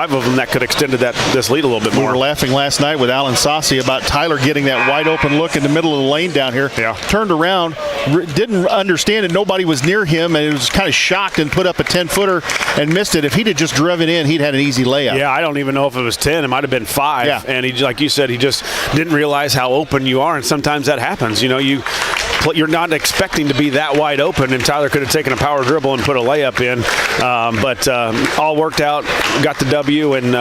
5 of them that could have extended this lead a little bit more. We were laughing last night with Alan Saucy about Tyler getting that wide open look in the middle of the lane down here. Yeah. Turned around, didn't understand it. Nobody was near him, and he was kind of shocked and put up a 10-footer and missed it. If he'd have just driven in, he'd had an easy layup. Yeah, I don't even know if it was 10. It might have been 5. Yeah. And he, like you said, he just didn't realize how open you are, and sometimes that happens. You know, you're not expecting to be that wide open, and Tyler could have taken a power dribble and put a layup in. But all worked out, got the W, and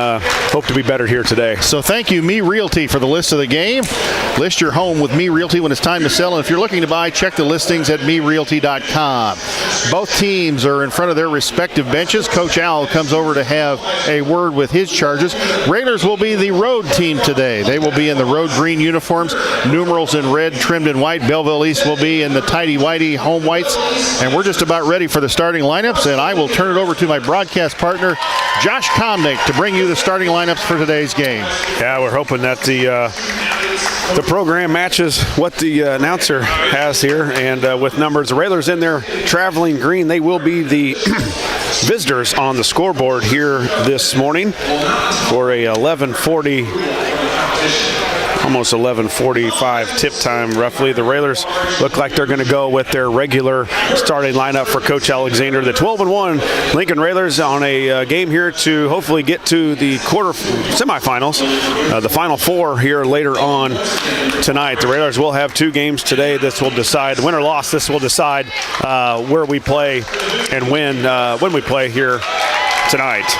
hope to be better here today. So thank you, Me Realty, for the list of the game. List your home with Me Realty when it's time to sell. And if you're looking to buy, check the listings at merealty.com. Both teams are in front of their respective benches. Coach Al comes over to have a word with his charges. Railers will be the road team today. They will be in the road green uniforms, numerals in red, trimmed in white. Belleville East will be in the tidy-whitey home whites. And we're just about ready for the starting lineups, and I will turn it over to my broadcast partner, Josh Komnick, to bring you the starting lineups for today's game. Yeah, we're hoping that the program matches what the announcer has here, and with numbers, the Railers in their traveling green, they will be the visitors on the scoreboard here this morning for a 11:40. Almost 11:45 tip time, roughly. The Railers look like they're going to go with their regular starting lineup for Coach Alexander. The 12-1 Lincoln Railers on a game here to hopefully get to the semifinals, the Final Four here later on tonight. The Railers will have 2 games today. This will decide, win or loss, this will decide where we play and when we play here tonight.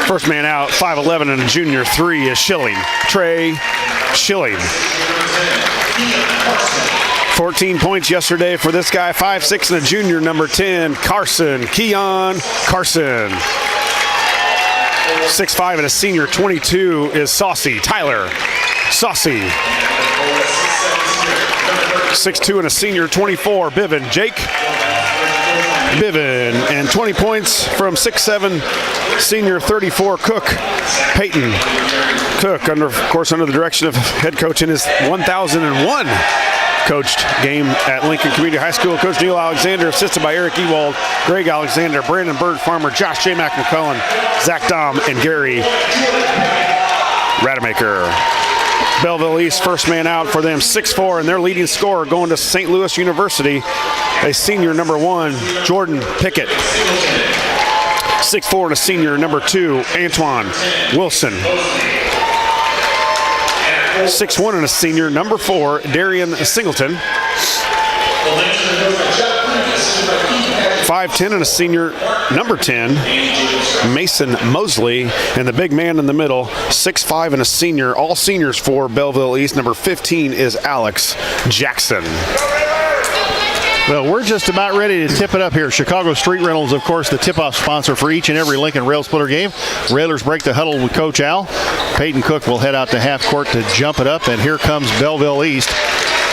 First man out, 5'11" and a junior 3 is Schilling. Trey Schilling. 14 points yesterday for this guy, 5'6" and a junior, number 10, Keon Carson. 6'5" and a senior, 22 is Tyler Saucy. 6'2" and a senior, 24, Jake Biven, and 20 points from 6'7", senior 34, Peyton Cook, under the direction of head coach in his 1001 coached game at Lincoln Community High School. Coach Neil Alexander, assisted by Eric Ewald, Greg Alexander, Brandon Bird Farmer, Josh J. McCullen, Zach Dom, and Gary Rademacher. Belleville East, first man out for them, 6'4", and their leading scorer going to St. Louis University, a senior, number 1, Jordan Pickett. 6'4" and a senior, number 2, Antoine Wilson. 6'1" and a senior, number 4, Darian Singleton. 5'10" and a senior, number 10, Mason Mosley, and the big man in the middle, 6'5" and a senior, all seniors for Belleville East, number 15 is Alex Jackson. Well, we're just about ready to tip it up here. Chicago Street Rentals, of course, the tip-off sponsor for each and every Lincoln Rail Splitter game. Railers break the huddle with Coach Al. Peyton Cook will head out to half court to jump it up, and here comes Belleville East.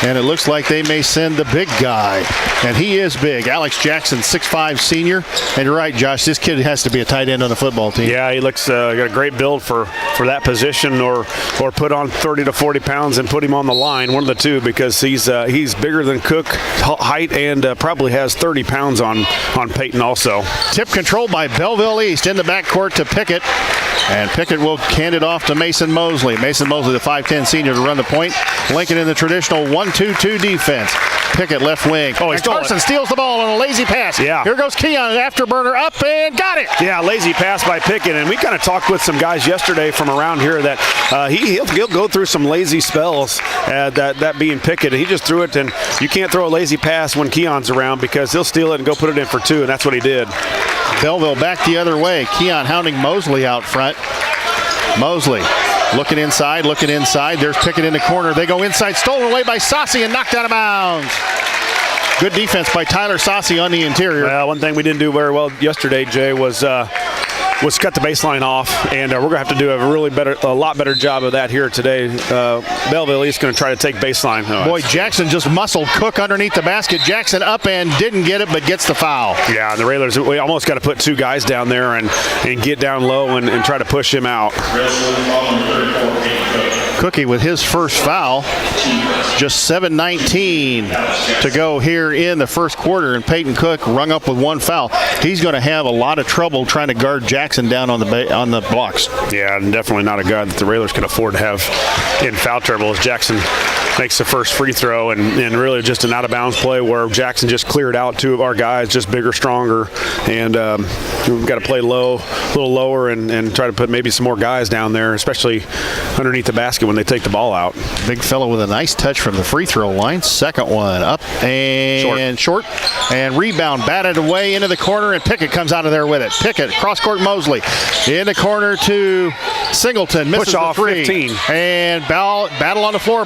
And it looks like they may send the big guy. And he is big. Alex Jackson, 6'5", senior. And you're right, Josh, this kid has to be a tight end on the football team. Yeah, he looks got a great build for that position, or put on 30 to 40 pounds and put him on the line, one of the two, because he's bigger than Cook, height, and probably has 30 pounds on Peyton also. Tip controlled by Belleville East in the backcourt to Pickett. And Pickett will hand it off to Mason Mosley. Mason Mosley, the 5'10" senior, to run the point. Lincoln in the traditional 1-2-2 defense. Pickett left wing. Oh, and Carson steals the ball on a lazy pass. Yeah. Here goes Keon, an afterburner up and got it. Yeah, lazy pass by Pickett. And we kind of talked with some guys yesterday from around here that he'll go through some lazy spells, that being Pickett. He just threw it, and you can't throw a lazy pass when Keon's around because he'll steal it and go put it in for 2, and that's what he did. Belleville back the other way. Keon hounding Mosley out front. Mosley looking inside. There's Pickett in the corner. They go inside, stolen away by Saucy and knocked out of bounds. Good defense by Tyler Saucy on the interior. Well, one thing we didn't do very well yesterday, Jay, was cut the baseline off, and we're going to have to do a lot better job of that here today. Belleville East going to try to take baseline. Boy, Jackson just muscled Cook underneath the basket. Jackson up and didn't get it, but gets the foul. Yeah, and the Railers, we almost got to put 2 guys down there and get down low and try to push him out. Cookie with his first foul. Just 7:19 to go here in the first quarter, and Peyton Cook rung up with one foul. He's going to have a lot of trouble trying to guard Jackson down on the blocks. Yeah, and definitely not a guy that the Railers can afford to have in foul trouble as Jackson makes the first free throw, and really just an out-of-bounds play where Jackson just cleared out two of our guys, just bigger, stronger, and we've got to play low, a little lower, and try to put maybe some more guys down there, especially underneath the basket when they take the ball out. Big fellow with a nice touch from the free throw line. Second one up and short. And rebound batted away into the corner, and Pickett comes out of there with it. Pickett, cross-court Mosley. In the corner to Singleton. Misses Push off the three. 15. And battle on the floor.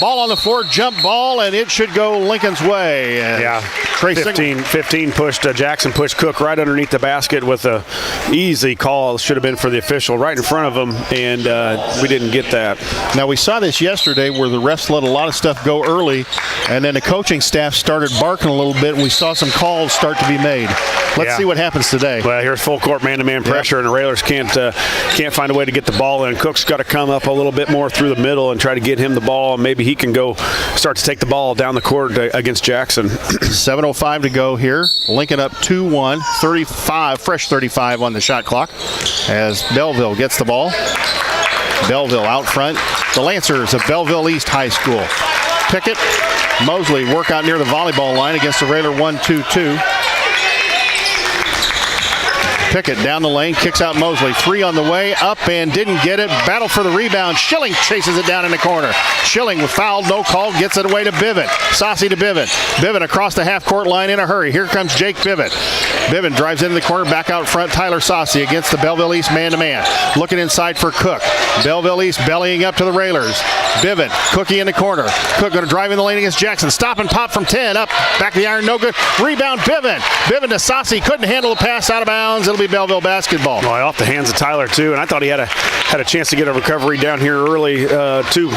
Ball on the floor, jump ball, and it should go Lincoln's way. And yeah, Trey 15 pushed Jackson pushed Cook right underneath the basket with a easy call. Should have been for the official right in front of him, and we didn't get that. Now, we saw this yesterday where the refs let a lot of stuff go early, and then the coaching staff started barking a little bit, and we saw some calls start to be made. Let's see what happens today. Well, here's full court man-to-man pressure, and the Railers can't find a way to get the ball in. Cook's got to come up a little bit more through the middle and try to get him the ball, and maybe he can go start to take the ball down the court against Jackson. 7:05 to go here. Lincoln up 2-1, 35 on the shot clock as Belleville gets the ball. Belleville out front. The Lancers of Belleville East High School. Pickett, Mosley work out near the volleyball line against the Railer 1-2-2. Pickett down the lane, kicks out Mosley. Three on the way, up and didn't get it. Battle for the rebound. Schilling chases it down in the corner. Schilling with foul, no call, gets it away to Biven. Saucy to Biven. Biven across the half-court line in a hurry. Here comes Jake Biven. Biven drives into the corner, back out front. Tyler Saucy against the Belleville East man-to-man. Looking inside for Cook. Belleville East bellying up to the Railers. Biven, Cookie in the corner. Cook going to drive in the lane against Jackson. Stop and pop from 10, up, back of the iron, no good. Rebound, Biven. Biven to Saucy, couldn't handle the pass, out of bounds. It'll be Belleville basketball. Well, off the hands of Tyler too, and I thought he had a chance to get a recovery down here early. Two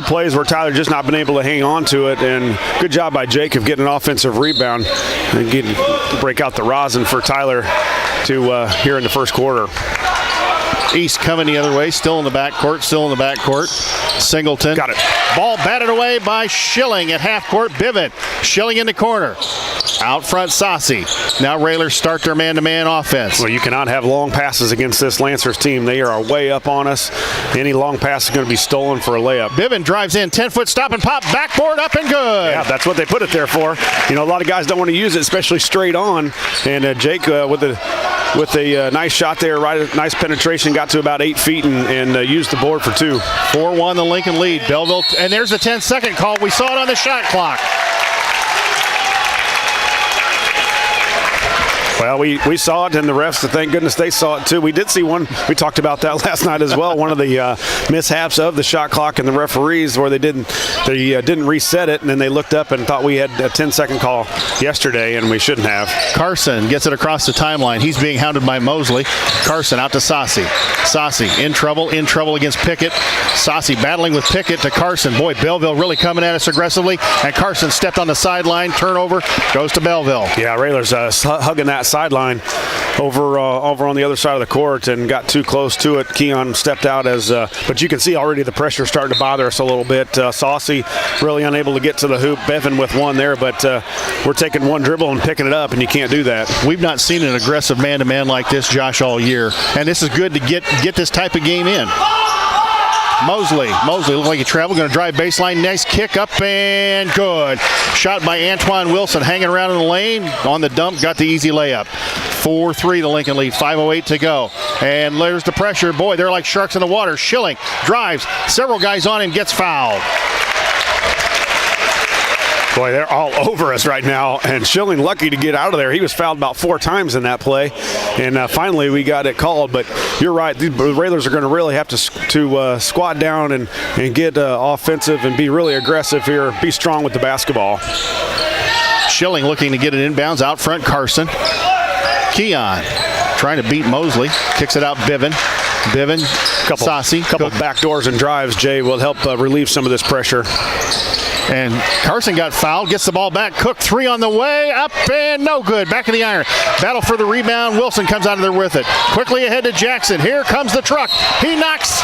plays where Tyler just not been able to hang on to it, and good job by Jake of getting an offensive rebound and break out the rosin for Tyler to here in the first quarter. East coming the other way, still in the backcourt. Singleton. Got it. Ball batted away by Schilling at half court. Biven. Schilling in the corner. Out front, Saucy. Now Railers start their man-to-man offense. Well, you cannot have long passes against this Lancers team. They are way up on us. Any long pass is going to be stolen for a layup. Biven drives in, 10-foot stop and pop, backboard up and good. Yeah, that's what they put it there for. You know, a lot of guys don't want to use it, especially straight on. And Jake with a nice shot there, nice penetration, got to about 8 feet and used the board for 2. 4-1 the Lincoln lead. Belleville, and there's the 10-second call. We saw it on the shot clock. Well, we saw it, and the refs, thank goodness they saw it too. We did see one, we talked about that last night as well, one of the mishaps of the shot clock and the referees where they didn't reset it, and then they looked up and thought we had a 10-second call yesterday, and we shouldn't have. Carson gets it across the timeline. He's being hounded by Mosley. Carson out to Saucy. Saucy in trouble against Pickett. Saucy battling with Pickett to Carson. Boy, Belleville really coming at us aggressively, and Carson stepped on the sideline. Turnover goes to Belleville. Yeah, Railers hugging that sideline over on the other side of the court and got too close to it. Keon stepped out but you can see already the pressure starting to bother us a little bit. Saucy really unable to get to the hoop. Bevan with one there, but we're taking one dribble and picking it up, and you can't do that. We've not seen an aggressive man-to-man like this, Josh, all year, and this is good to get this type of game in. Mosley looked like he traveled, going to drive baseline, nice kick up and good. Shot by Antoine Wilson, hanging around in the lane, on the dump, got the easy layup. 4-3 the Lincoln lead, 5:08 to go. And there's the pressure. Boy, they're like sharks in the water. Schilling drives, several guys on him, gets fouled. Boy, they're all over us right now, and Schilling lucky to get out of there. He was fouled about 4 times in that play, and finally we got it called. But you're right, the Railers are going to really have to squat down and get offensive and be really aggressive here, be strong with the basketball. Schilling looking to get it inbounds, out front Carson. Keon trying to beat Mosley, kicks it out Biven, Saucy. Couple back doors and drives, Jay, will help relieve some of this pressure. And Carson got fouled, gets the ball back. Cook, 3 on the way, up and no good. Back of the iron. Battle for the rebound. Wilson comes out of there with it. Quickly ahead to Jackson. Here comes the truck. He knocks.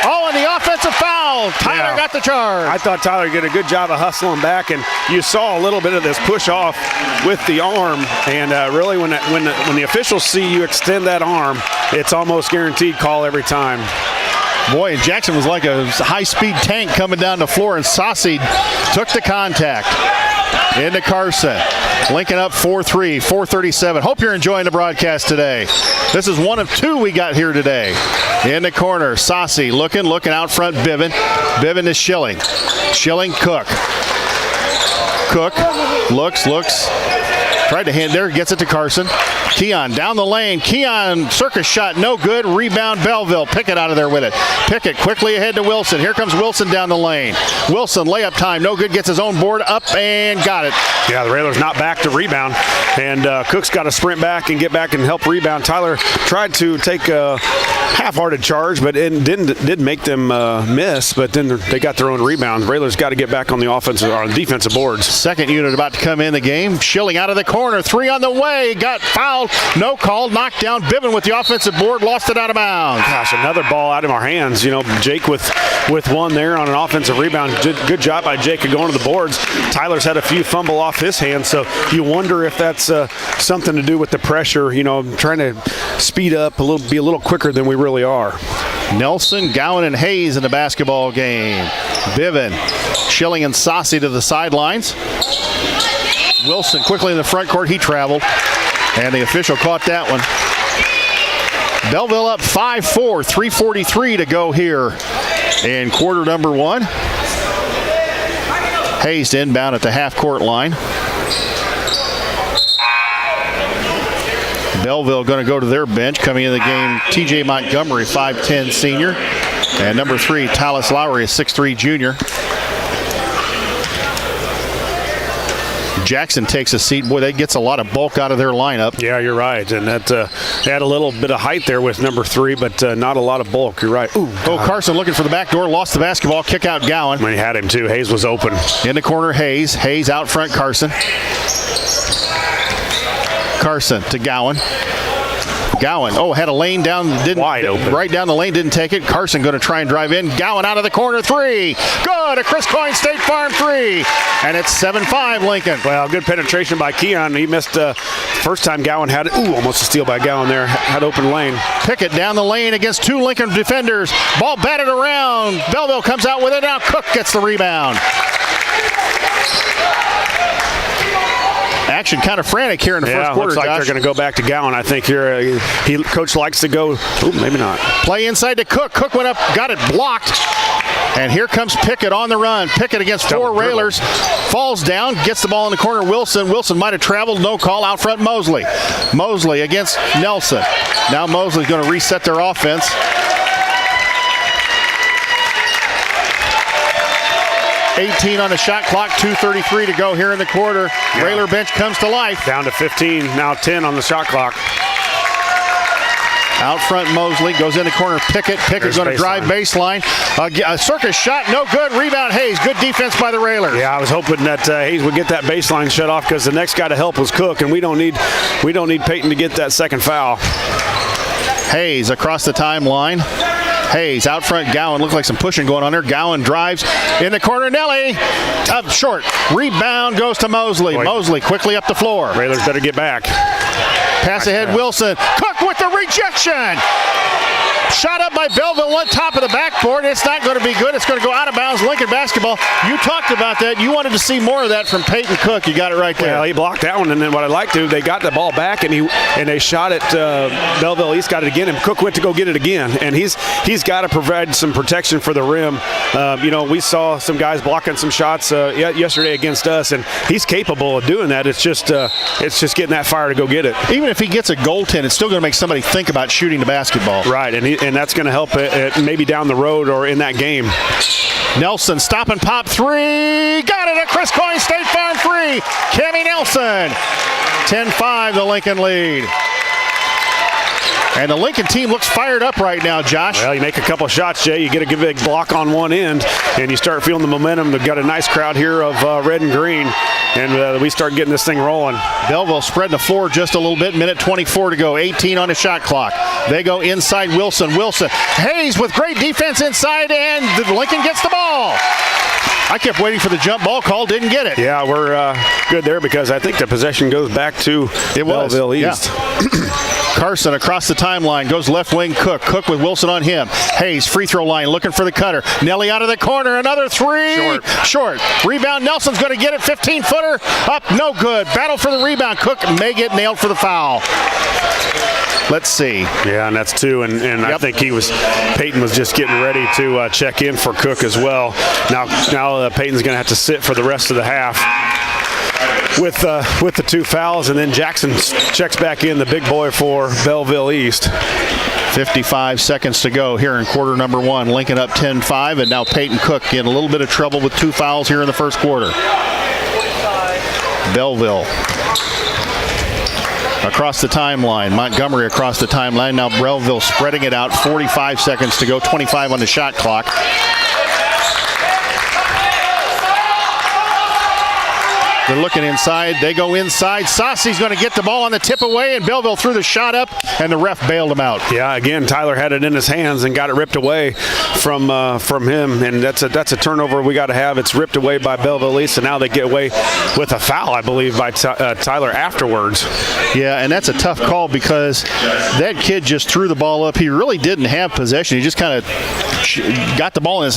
Oh, and the offensive foul. Tyler got the charge. I thought Tyler did a good job of hustling back, and you saw a little bit of this push off with the arm. And really, when the officials see you extend that arm, it's almost guaranteed call every time. Boy, and Jackson was like a high-speed tank coming down the floor, and Saucy took the contact. Into Carson. Lincoln up 4-3, 4:37. Hope you're enjoying the broadcast today. This is one of 2 we got here today. In the corner, Saucy looking out front, Biven. Biven is Schilling. Schilling, Cook. Cook looks. Tried to hand there, gets it to Carson. Keon down the lane. Keon, circus shot, no good. Rebound, Belleville. Pickett out of there with it. Pickett quickly ahead to Wilson. Here comes Wilson down the lane. Wilson, layup time, no good. Gets his own board up and got it. Yeah, the Railers not back to rebound. And Cook's got to sprint back and get back and help rebound. Tyler tried to take a half-hearted charge, but it did make them miss. But then they got their own rebound. Railers got to get back on the offensive or defensive boards. Second unit about to come in the game. Schilling out of the corner. 3 on the way. Got fouled. No call. Knocked down. Biven with the offensive board. Lost it out of bounds. Gosh, another ball out of our hands. You know, Jake with one there on an offensive rebound. Good job by Jake of going to the boards. Tyler's had a few fumble off his hands, so you wonder if that's something to do with the pressure. You know, trying to speed up be a little quicker than we really are. Nelson, Gowan, and Hayes in the basketball game. Biven, Schilling, and Saucy to the sidelines. Wilson quickly in the front court. He traveled, and the official caught that one. Belleville up 5-4, 3:43 to go here in quarter number 1. Hayes to inbound at the half-court line. Belleville going to go to their bench. Coming in the game, T.J. Montgomery, 5'10 senior. And number 3, Talis Lowry, a 6'3 junior. Jackson takes a seat. Boy, that gets a lot of bulk out of their lineup. Yeah, you're right. And that had a little bit of height there with number 3, but not a lot of bulk. You're right. Ooh, Carson looking for the back door. Lost the basketball. Kick out Gowan. When he had him, too. Hayes was open. In the corner, Hayes. Hayes out front, Carson. Carson to Gowan. Gowan, had a lane down, wide open. Right down the lane, didn't take it. Carson going to try and drive in. Gowan out of the corner, 3. Good, a Chris Coyne State Farm 3. And it's 7-5 Lincoln. Well, good penetration by Keon. He missed first time Gowan had it. Ooh, almost a steal by Gowan there. Had open lane. Pickett down the lane against 2 Lincoln defenders. Ball batted around. Belleville comes out with it. Now Cook gets the rebound. Action kind of frantic here in the first quarter. Looks like they're going to go back to Gowan. I think here, coach likes to go. Ooh, maybe not. Play inside to Cook. Cook went up, got it blocked. And here comes Pickett on the run. Pickett against 4 Railers. Falls down, gets the ball in the corner. Wilson might have traveled. No call. Out front, Mosley. Mosley against Nelson. Now Mosley's going to reset their offense. $18 on the shot clock, 2:33 to go here in the quarter. Yeah. Railer bench comes to life. Down to 15, now 10 on the shot clock. Out front, Mosley goes in the corner. Pickett's going to drive baseline. A circus shot, no good. Rebound, Hayes. Good defense by the Railers. Yeah, I was hoping that Hayes would get that baseline shut off because the next guy to help was Cook, and we don't need Peyton to get that second foul. Hayes across the timeline. Hayes out front, Gowan. Looks like some pushing going on there. Gowan drives in the corner. Nelly up short. Rebound goes to Mosley. Boy. Mosley quickly up the floor. Railers better get back. Pass ahead, Wilson. Cook with the rejection. Shot up by Belleville on top of the backboard. It's not going to be good. It's going to go out of bounds. Lincoln basketball. You talked about that. You wanted to see more of that from Peyton Cook. You got it right there. Well, he blocked that one, and then what I like to, they got the ball back, and they shot it. Belleville East got it again, and Cook went to go get it again. And he's got to provide some protection for the rim. We saw some guys blocking some shots yesterday against us, and he's capable of doing that. It's just getting that fire to go get it. Even if he gets a goaltend, it's still going to make somebody think about shooting the basketball. Right, and that's going to help it maybe down the road or in that game. Nelson, stop and pop 3. Got it at Chris Coyne State Farm 3. Cammy Nelson. 10-5 the Lincoln lead. And the Lincoln team looks fired up right now, Josh. Well, you make a couple shots, Jay. You get a big block on one end, and you start feeling the momentum. They've got a nice crowd here of red and green, and we start getting this thing rolling. Belleville spreading the floor just a little bit. Minute 24 to go. 18 on the shot clock. They go inside Wilson. Hayes with great defense inside, and Lincoln gets the ball. I kept waiting for the jump ball call. Didn't get it. Yeah, we're good there because I think the possession goes back to Belleville East. Yeah. Carson across the timeline, goes left wing Cook. Cook with Wilson on him. Hayes, free throw line, looking for the cutter. Nelly out of the corner, another three. Short. Rebound, Nelson's going to get it. 15-footer, up, no good. Battle for the rebound. Cook may get nailed for the foul. Let's see. Yeah, and that's two, and yep. I think Peyton was just getting ready to check in for Cook as well. Now Peyton's going to have to sit for the rest of the half with the two fouls, and then Jackson checks back in, the big boy for Belleville East. 55 seconds to go here in quarter number one. Lincoln up 10-5, and now Peyton Cook in a little bit of trouble with two fouls here in the first quarter. Belleville across the timeline. Montgomery across the timeline. Now Belleville spreading it out. 45 seconds to go. 25 on the shot clock. They're looking inside. They go inside. Saucy's going to get the ball on the tip away, and Belleville threw the shot up, and the ref bailed him out. Yeah, again, Tyler had it in his hands and got it ripped away from him, and that's a turnover we got to have. It's ripped away by Belleville East, and now they get away with a foul, I believe, by Tyler afterwards. Yeah, and that's a tough call because that kid just threw the ball up. He really didn't have possession. He just kind of got the ball in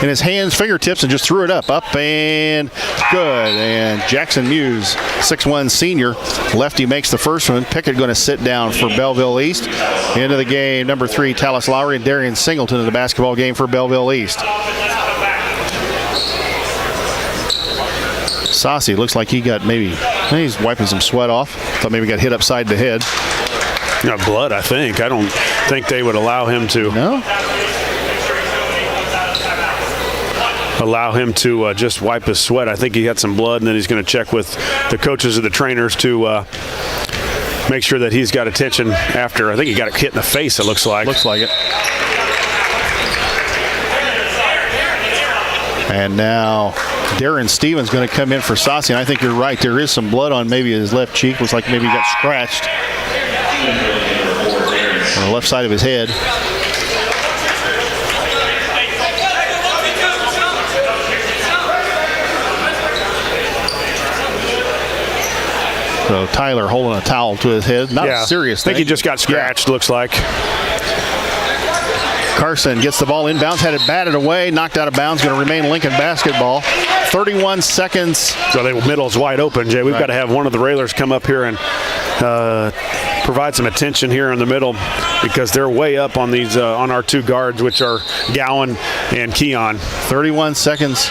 his hands, fingertips, and just threw it up and good. And Jackson Muse, 6'1" senior, lefty, makes the first one. Pickett going to sit down for Belleville East. Into the game, number 3, Tallis Lowry and Darian Singleton in the basketball game for Belleville East. Saucy looks like he got he's wiping some sweat off. Thought maybe got hit upside the head. Blood, I think. I don't think they would allow him to. No? Allow him to just wipe his sweat. I think he had some blood, and then he's going to check with the coaches or the trainers to make sure that he's got attention after. I think he got hit in the face, it looks like. Looks like it. And now Darren Stevens going to come in for Saucy, and I think you're right. There is some blood on maybe his left cheek. Looks like maybe he got scratched on the left side of his head. So Tyler holding a towel to his head. Not a serious thing. I think he just got scratched, looks like. Carson gets the ball inbounds, had it batted away, knocked out of bounds, going to remain Lincoln basketball. 31 seconds. So the middle's wide open, Jay. We've got to have one of the Railers come up here and provide some attention here in the middle because they're way up on these on our two guards, which are Gowan and Keon. 31 seconds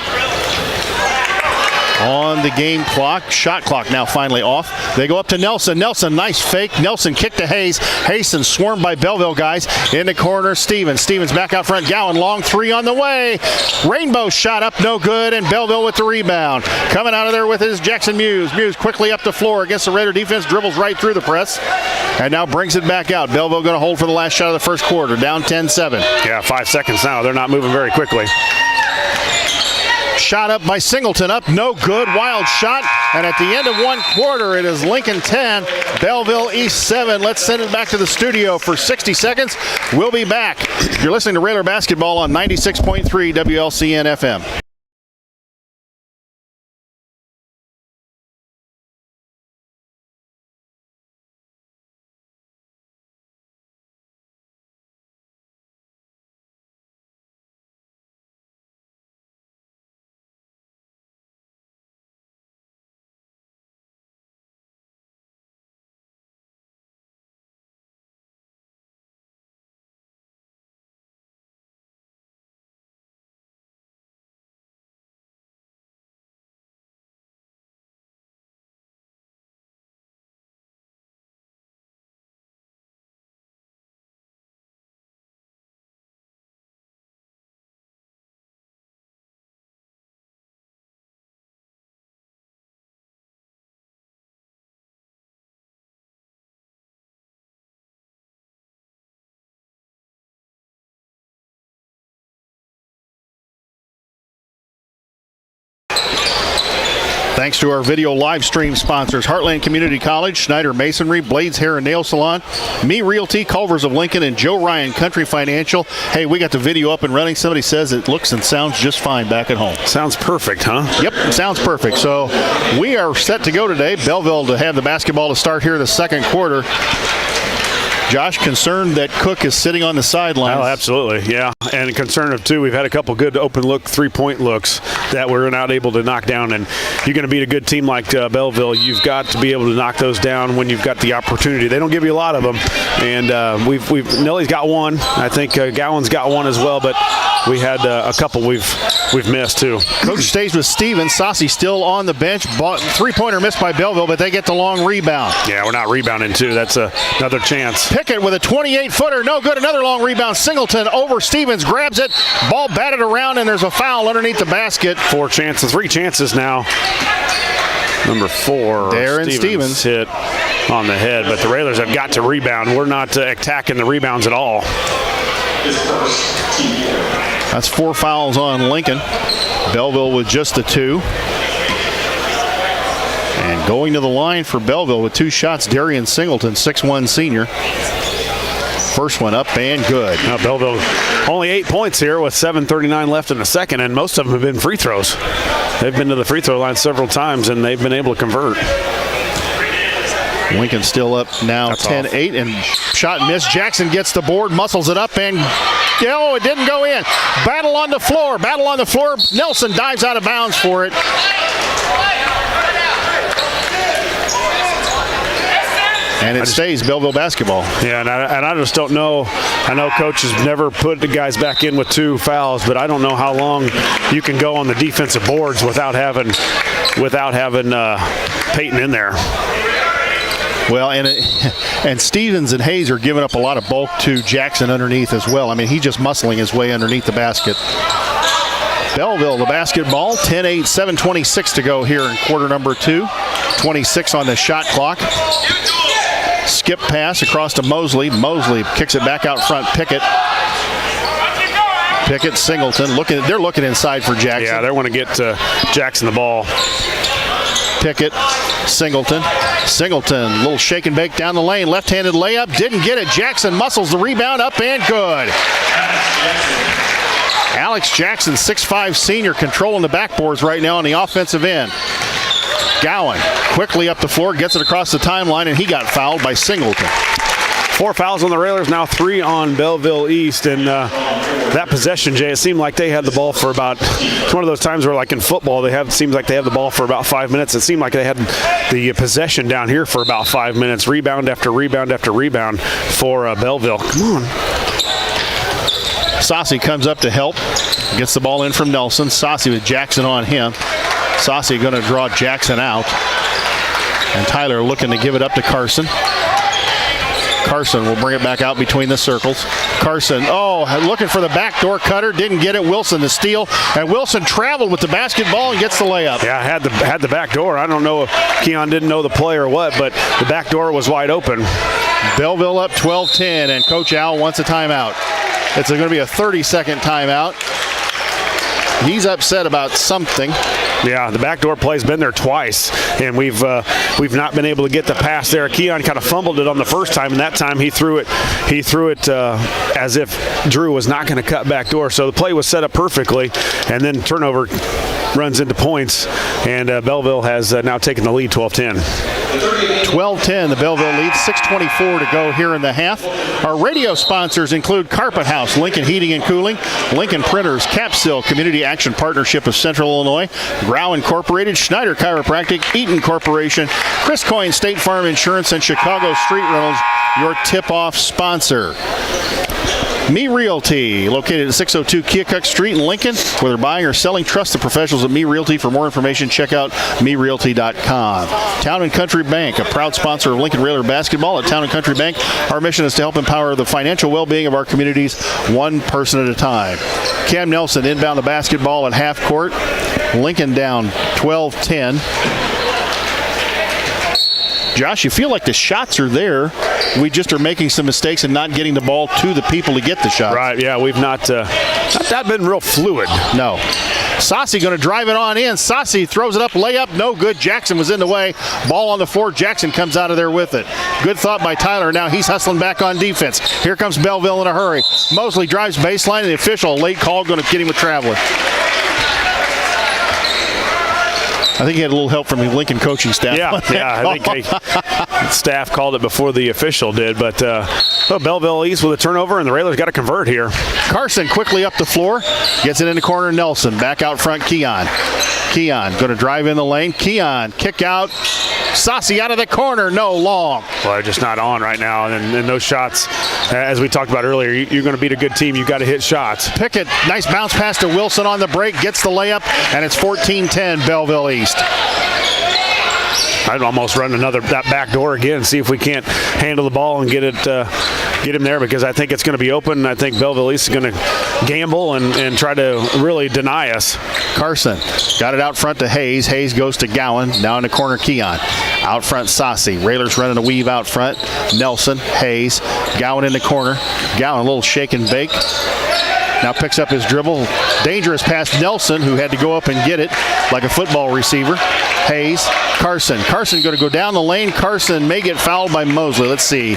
on the game clock. Shot clock now finally off. They go up to Nelson. Nelson, nice fake. Nelson kick to Hayes. Hayson swarmed by Belleville guys. In the corner, Stevens. Stevens back out front. Gowan, long three on the way. Rainbow shot up, no good, and Belleville with the rebound. Coming out of there with his Jackson Muse. Muse quickly up the floor against the Raider defense. Dribbles right through the press. And now brings it back out. Belleville going to hold for the last shot of the first quarter. Down 10-7. Yeah, 5 seconds now. They're not moving very quickly. Shot up by Singleton, up, no good, wild shot, and at the end of one quarter, it is Lincoln 10, Belleville East 7. Let's send it back to the studio for 60 seconds. We'll be back. You're listening to Raider Basketball on 96.3 WLCN FM. Thanks to our video live stream sponsors, Heartland Community College, Schneider Masonry, Blades Hair and Nail Salon, Me Realty, Culvers of Lincoln, and Joe Ryan Country Financial. Hey, we got the video up and running. Somebody says it looks and sounds just fine back at home. Sounds perfect, huh? Yep, sounds perfect. So we are set to go today. Belleville to have the basketball to start here the second quarter. Josh, concerned that Cook is sitting on the sidelines. Oh, absolutely, yeah. And concerned of, too, we've had a couple good open look, three-point looks that we're not able to knock down. And you're going to beat a good team like Belleville, you've got to be able to knock those down when you've got the opportunity. They don't give you a lot of them. And Nelly's got one. I think Gowan's got one as well. But we had a couple we've missed, too. Coach stays with Stevens. Saucy still on the bench. Three-pointer missed by Belleville, but they get the long rebound. Yeah, we're not rebounding, too. That's another chance. Pickett with a 28-footer, no good. Another long rebound. Singleton over Stevens, grabs it. Ball batted around, and there's a foul underneath the basket. Three chances now. Number 4, Darren Stevens hit on the head, but the Railers have got to rebound. We're not attacking the rebounds at all. That's 4 fouls on Lincoln. Belleville with just the 2. And going to the line for Belleville with 2 shots, Darian Singleton, 6'1" senior. First one up and good. Now Belleville only 8 points here with 7:39 left in the second, and most of them have been free throws. They've been to the free throw line several times, and they've been able to convert. Lincoln still up now 10-8, and shot missed. Jackson gets the board, muscles it up, and it didn't go in. Battle on the floor. Nelson dives out of bounds for it. And it stays Belleville basketball. Yeah, and I just don't know. I know Coach has never put the guys back in with 2 fouls, but I don't know how long you can go on the defensive boards without having Peyton in there. Well, and Stevens and Hayes are giving up a lot of bulk to Jackson underneath as well. I mean, he's just muscling his way underneath the basket. Belleville, the basketball, 10-8, 7:26 to go here in quarter number 2. 26 on the shot clock. Skip pass across to Mosley. Mosley kicks it back out front. Pickett, Singleton. They're looking inside for Jackson. Yeah, they want to get Jackson the ball. Pickett, Singleton, little shake and bake down the lane. Left-handed layup, didn't get it. Jackson muscles the rebound up and good. Alex Jackson, 6'5" senior, controlling the backboards right now on the offensive end. Gowan quickly up the floor, gets it across the timeline, and he got fouled by Singleton. 4 fouls on the Railers, now 3 on Belleville East. And that possession, Jay, it seemed like they had the ball for about, it's one of those times where like in football, seems like they have the ball for about 5 minutes. It seemed like they had the possession down here for about 5 minutes. Rebound after rebound after rebound for Belleville. Come on. Saucy comes up to help. Gets the ball in from Nelson. Saucy with Jackson on him. Saucy going to draw Jackson out. And Tyler looking to give it up to Carson. Carson will bring it back out between the circles. Carson, looking for the backdoor cutter. Didn't get it. Wilson the steal. And Wilson traveled with the basketball and gets the layup. Yeah, had the back door. I don't know if Keon didn't know the play or what, but the back door was wide open. Belleville up 12-10, and Coach Al wants a timeout. It's going to be a 30-second timeout. He's upset about something. Yeah, the backdoor play's been there twice, and we've not been able to get the pass there. Keon kind of fumbled it on the first time, and that time he threw it as if Drew was not going to cut backdoor. So the play was set up perfectly, and then turnover runs into points, and Belleville has now taken the lead 12-10. 12-10, the Belleville lead. 6:24 to go here in the half. Our radio sponsors include Carpet House, Lincoln Heating and Cooling, Lincoln Printers, Capsil, Community Action Partnership of Central Illinois, Grau Incorporated, Schneider Chiropractic, Eaton Corporation, Chris Coyne State Farm Insurance, and Chicago Street Rentals, your tip-off sponsor. Me Realty, located at 602 Keokuk Street in Lincoln. Whether buying or selling, trust the professionals at Me Realty. For more information, check out merealty.com. Town & Country Bank, a proud sponsor of Lincoln Railer basketball. At Town & Country Bank, our mission is to help empower the financial well-being of our communities, one person at a time. Cam Nelson inbound the basketball at half court. Lincoln down 12-10. Josh, you feel like the shots are there. We just are making some mistakes and not getting the ball to the people to get the shots. Right, yeah, we've not been real fluid. No. Saucy going to drive it on in. Saucy throws it up, layup, no good. Jackson was in the way. Ball on the floor. Jackson comes out of there with it. Good thought by Tyler. Now he's hustling back on defense. Here comes Belleville in a hurry. Mosley drives baseline, and the official, a late call, going to get him with traveling. I think he had a little help from the Lincoln coaching staff. Yeah, I think staff called it before the official did. But Belleville East with a turnover, and the Railers got to convert here. Carson quickly up the floor, gets it in the corner. Nelson back out front. Keon going to drive in the lane. Keon kick out. Saucy out of the corner, no long. Well, they're just not on right now, and those shots, as we talked about earlier, you're going to beat a good team, you've got to hit shots. Pickett, nice bounce pass to Wilson on the break, gets the layup, and it's 14-10 Belleville East. I'd almost run that back door again, see if we can't handle the ball and get him there, because I think it's going to be open. I think Belleville East is going to gamble and try to really deny us. Carson got it out front to Hayes. Hayes goes to Gowan. Now in the corner, Keon. Out front, Saucy. Railers running a weave out front. Nelson, Hayes, Gowan in the corner. Gowan, a little shake and bake. Now picks up his dribble. Dangerous pass, Nelson, who had to go up and get it like a football receiver. Hayes, Carson. Carson going to go down the lane. Carson may get fouled by Mosley. Let's see.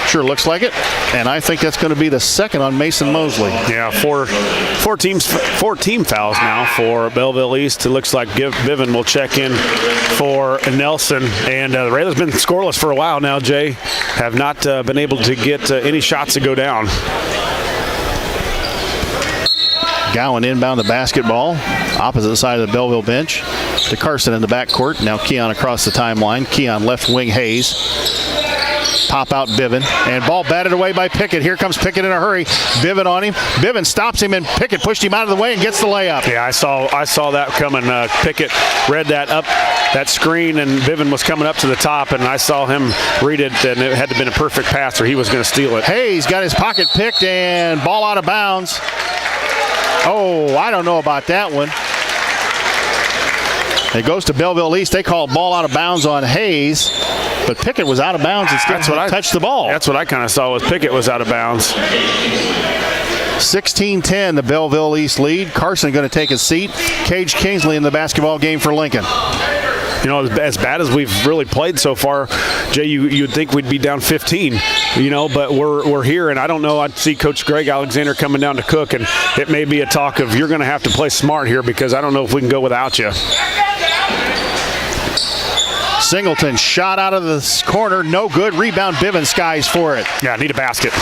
Sure looks like it. And I think that's going to be the second on Mason Mosley. Yeah, four team fouls now for Belleville East. It looks like Biven will check in for Nelson. And the Railers been scoreless for a while now, Jay. Have not been able to get any shots to go down. Gowan inbound the basketball, opposite side of the Belleville bench to Carson in the backcourt. Now Keon across the timeline. Keon left wing Hayes. Pop out Biven, and ball batted away by Pickett. Here comes Pickett in a hurry. Biven on him. Biven stops him, and Pickett pushed him out of the way and gets the layup. Yeah, I saw that coming. Pickett read that screen, and Biven was coming up to the top, and I saw him read it, and it had to have been a perfect pass or he was going to steal it. Hayes got his pocket picked, and ball out of bounds. Oh, I don't know about that one. It goes to Belleville East. They call ball out of bounds on Hayes, but Pickett was out of bounds and still touched the ball. That's what I kind of saw, was Pickett was out of bounds. 16-10, the Belleville East lead. Carson going to take his seat. Cage Kingsley in the basketball game for Lincoln. You know, as bad as we've really played so far, Jay, you'd think we'd be down 15, but we're here, and I don't know. I'd see Coach Greg Alexander coming down to cook, and it may be a talk of you're going to have to play smart here, because I don't know if we can go without you. Singleton shot out of the corner, no good. Rebound, Biven skies for it. Yeah, need a basket.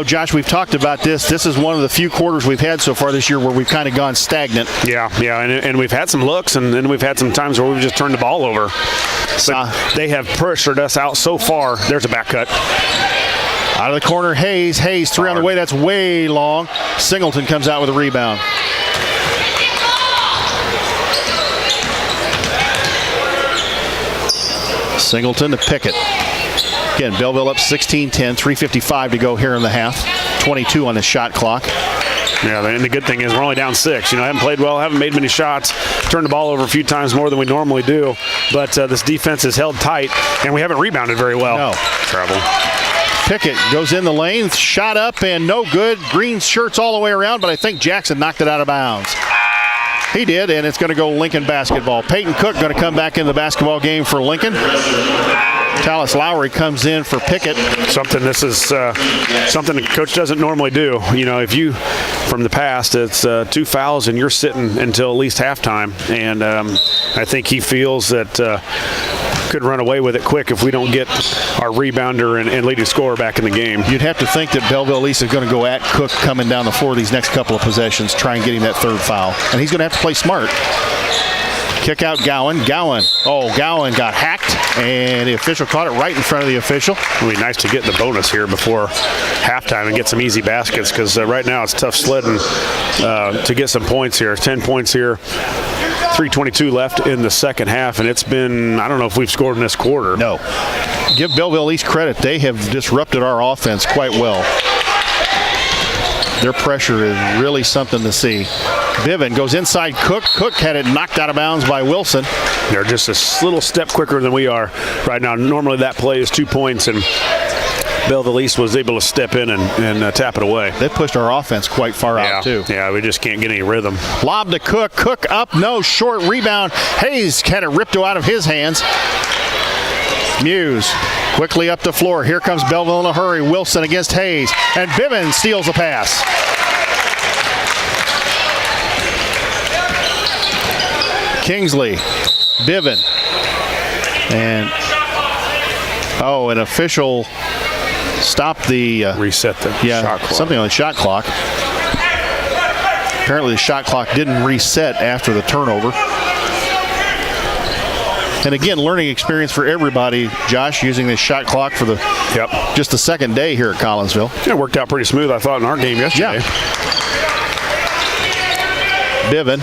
Josh, we've talked about this. This is one of the few quarters we've had so far this year where we've kind of gone stagnant. Yeah, and we've had some looks, and then we've had some times where we've just turned the ball over. But they have pressured us out so far. There's a back cut. Out of the corner, Hayes. Hayes, three on the way. That's way long. Singleton comes out with a rebound. Singleton to Pickett. Again, Belleville up 16-10, 3:55 to go here in the half. 22 on the shot clock. Yeah, and the good thing is we're only down 6. Haven't played well, haven't made many shots, turned the ball over a few times more than we normally do. But this defense is held tight, and we haven't rebounded very well. No. Trouble. Pickett goes in the lane, shot up, and no good. Green shirts all the way around, but I think Jackson knocked it out of bounds. He did, and it's going to go Lincoln basketball. Peyton Cook going to come back in the basketball game for Lincoln. Talis Lowry comes in for Pickett. Something the coach doesn't normally do. If you, from the past, it's 2 fouls and you're sitting until at least halftime. And I think he feels that could run away with it quick if we don't get our rebounder and leading scorer back in the game. You'd have to think that Belleville East is going to go at Cook coming down the floor these next couple of possessions, try and get him that third foul. And he's going to have to play smart. Kick out Gowan. Gowan got hacked, and the official caught it right in front of the official. It'll be nice to get the bonus here before halftime and get some easy baskets, because right now it's tough sledding to get some points here. 10 points here. 3:22 left in the second half, and it's been, I don't know if we've scored in this quarter. No. Give Belleville East credit. They have disrupted our offense quite well. Their pressure is really something to see. Biven goes inside Cook. Cook had it knocked out of bounds by Wilson. They're just a little step quicker than we are right now. Normally that play is 2 points, and Belleville East was able to step in and tap it away. They pushed our offense quite far out, too. Yeah, we just can't get any rhythm. Lob to Cook. Cook up, no, short rebound. Hayes had it ripped out of his hands. Muse quickly up the floor. Here comes Belleville in a hurry. Wilson against Hayes. And Bivens steals a pass. Kingsley, Biven. And, an official stopped the... reset the shot clock. Something on the shot clock. Apparently the shot clock didn't reset after the turnover. And again, learning experience for everybody, Josh, using this shot clock for just the second day here at Collinsville. Yeah, it worked out pretty smooth, I thought, in our game yesterday. Biven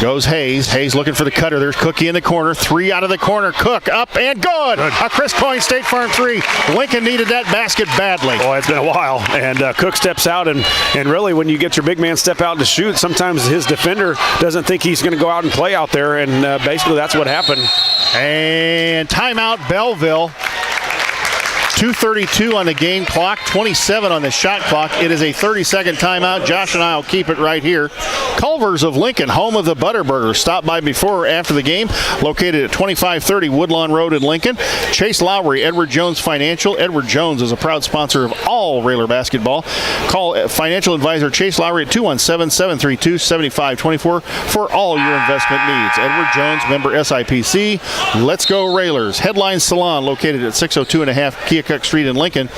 goes Hayes. Hayes looking for the cutter. There's Cookie in the corner. 3 out of the corner. Cook up and good. A Chris Coyne State Farm 3. Lincoln needed that basket badly. Boy, it's been a while. And Cook steps out, and really when you get your big man step out to shoot, sometimes his defender doesn't think he's going to go out and play out there, and basically that's what happened. And timeout Belleville. 2:32 on the game clock, 27 on the shot clock. It is a 30-second timeout. Josh and I will keep it right here. Culver's of Lincoln, home of the Butterburgers. Stop by before or after the game. Located at 2530 Woodlawn Road in Lincoln. Chase Lowry, Edward Jones Financial. Edward Jones is a proud sponsor of all Railer basketball. Call financial advisor Chase Lowry at 217-732-7524 for all your investment needs. Edward Jones, member SIPC. Let's go Railers. Headline Salon, located at 602.5 Keokuk Street in Lincoln,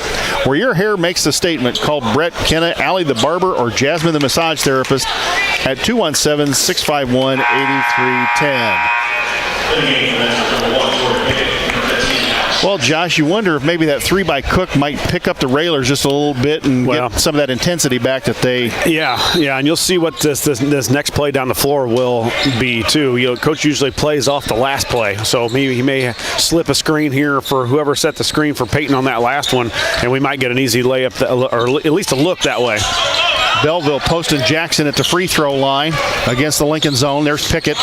where your hair makes the statement. Call Brett, Kenna, Allie the barber, or Jasmine the massage therapist at 217-651-8310. Well, Josh, you wonder if maybe that 3 by Cook might pick up the Railers just a little bit and get some of that intensity back that they... Yeah, and you'll see what this next play down the floor will be, too. Coach usually plays off the last play, so maybe he may slip a screen here for whoever set the screen for Peyton on that last one, and we might get an easy layup, or at least a look that way. Belleville posting Jackson at the free throw line against the Lincoln zone. There's Pickett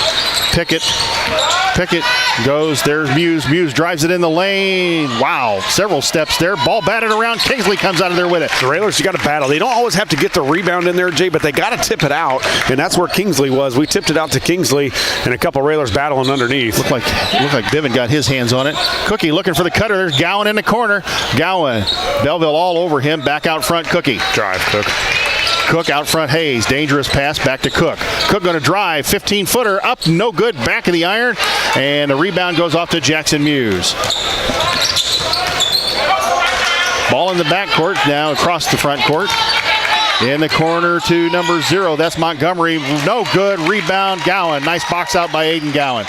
goes. There's Muse. Muse drives it in the lane. Wow, several steps there. Ball batted around. Kingsley comes out of there with it. The Railers, you got to battle. They don't always have to get the rebound in there, Jay, but they got to tip it out, and that's where Kingsley was. We tipped it out to Kingsley, and a couple Railers battling underneath. Looked like Biven got his hands on it. Cookie looking for the cutter. There's Gowan in the corner. Gowan, Belleville all over him. Back out front, Cookie. Drive, Cook. Cook out front, Hayes. Dangerous pass back to Cook. Cook going to drive. 15-footer up, no good. Back of the iron. And the rebound goes off to Jackson Muse. Ball in the backcourt, now across the front court. In the corner to number 0. That's Montgomery. No good. Rebound, Gowan. Nice box out by Aiden Gowan.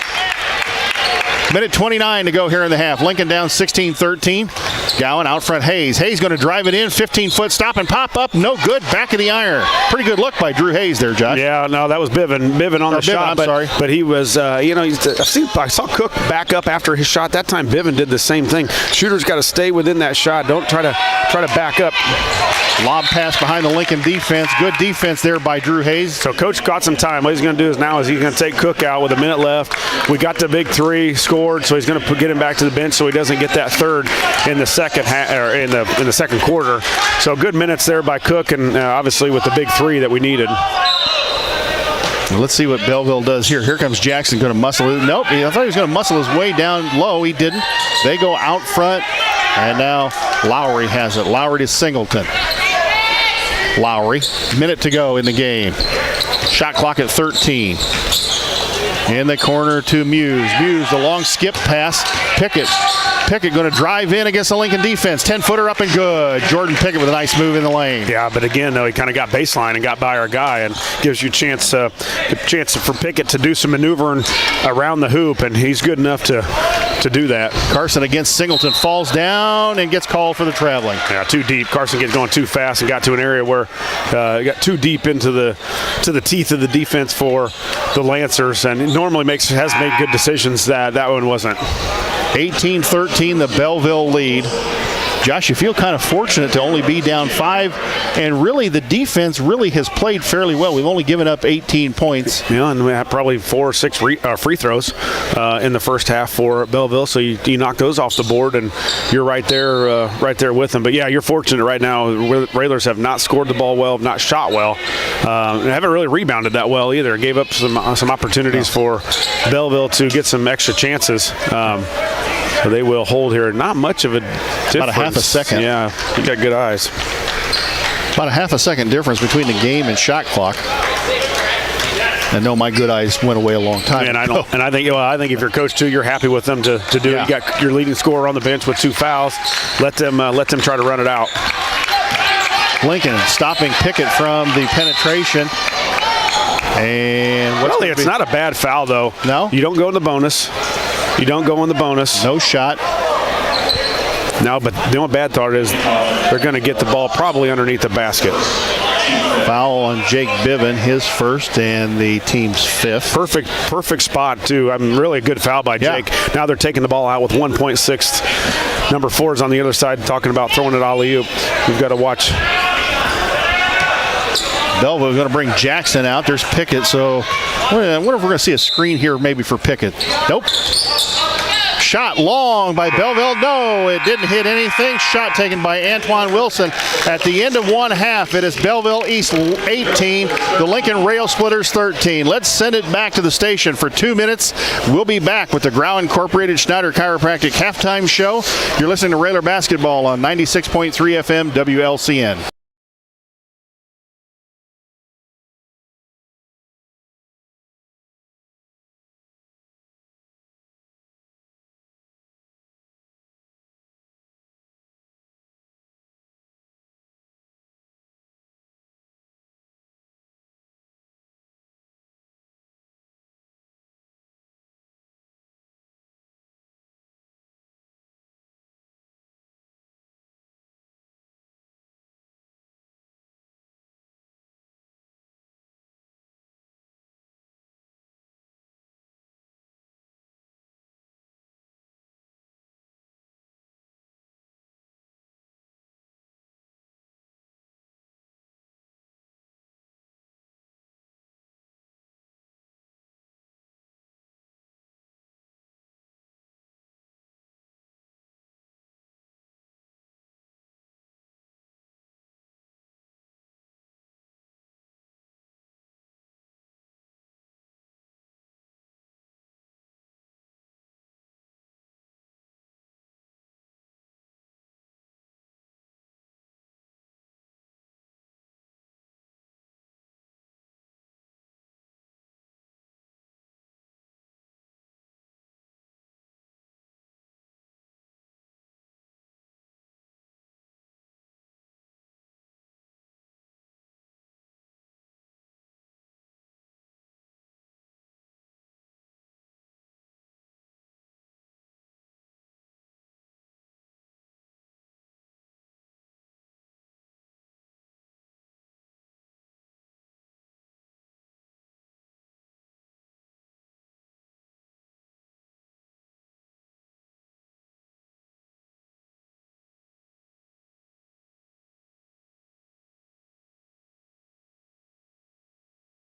Minute 29 to go here in the half. Lincoln down 16-13. Gowan out front, Hayes. Hayes going to drive it in. 15-foot stop and pop up. No good. Back of the iron. Pretty good look by Drew Hayes there, Josh. Yeah, no, that was Biven. Biven on the shot. But he was, I saw Cook back up after his shot. That time Biven did the same thing. Shooter's got to stay within that shot. Don't try to back up. Lob pass behind the Lincoln defense. Good defense there by Drew Hayes. So Coach got some time. What he's going to do is he's going to take Cook out with a minute left. We got the big 3 scored, so he's going to get him back to the bench so he doesn't get that third in the second in the second quarter. So good minutes there by Cook, and obviously with the big 3 that we needed. Let's see what Belleville does here. Here comes Jackson going to muscle it. Nope, I thought he was going to muscle his way down low. He didn't. They go out front, and now Lowry has it. Lowry to Singleton. Lowry, minute to go in the game. Shot clock at 13. In the corner to Muse. Muse, the long skip pass. Pickett going to drive in against the Lincoln defense. 10-footer up and good. Jordan Pickett with a nice move in the lane. Yeah, but again, though, he kind of got baseline and got by our guy, and gives you a chance for Pickett to do some maneuvering around the hoop, and he's good enough to do that. Carson against Singleton falls down and gets called for the traveling. Yeah, too deep. Carson gets going too fast and got to an area where he got too deep into the teeth of the defense for the Lancers, and normally has made good decisions. That one wasn't. 18-13, the Belleville lead. Josh, you feel kind of fortunate to only be down 5, and really the defense really has played fairly well. We've only given up 18 points. Yeah, and we had probably 4 or 6 free throws in the first half for Belleville, so you knock those off the board, and you're right there with them. But yeah, you're fortunate right now. Railers have not scored the ball well, have not shot well, and haven't really rebounded that well either. Gave up some opportunities for Belleville to get some extra chances. So they will hold here. Not much of a difference. About a half a second. Yeah, you got good eyes. About a half a second difference between the game and shot clock. And no, my good eyes went away a long time ago. I think if you're coach too, you're happy with them to do it. You got your leading scorer on the bench with 2 fouls. Let them try to run it out. Lincoln stopping Pickett from the penetration. And really, it's not a bad foul though. No, you don't go in the bonus. You don't go in the bonus. No shot. No, but the only bad thought is they're going to get the ball probably underneath the basket. Foul on Jake Biven, his first and the team's 5th. Perfect spot too. Really a good foul by Jake. Now they're taking the ball out with 1.6. Number 4 is on the other side talking about throwing it alley-oop. We've got to watch. Belleville going to bring Jackson out. There's Pickett. So I wonder if we're going to see a screen here maybe for Pickett. Nope. Shot long by Belleville. No, it didn't hit anything. Shot taken by Antoine Wilson. At the end of one half, it is Belleville East 18, the Lincoln Rail Splitters 13. Let's send it back to the station for 2 minutes. We'll be back with the Grau Incorporated Schneider Chiropractic halftime show. You're listening to Railer Basketball on 96.3 FM WLCN.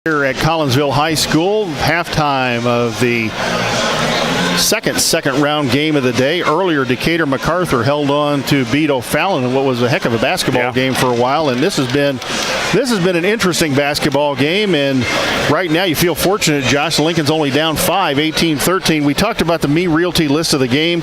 Here at Collinsville High School, halftime of the second round game of the day. Earlier, Decatur MacArthur held on to beat O'Fallon in what was a heck of a basketball game for a while, and this has been an interesting basketball game. And right now, you feel fortunate, Josh. Lincoln's only down 5, 18-13. We talked about the Me Realty list of the game,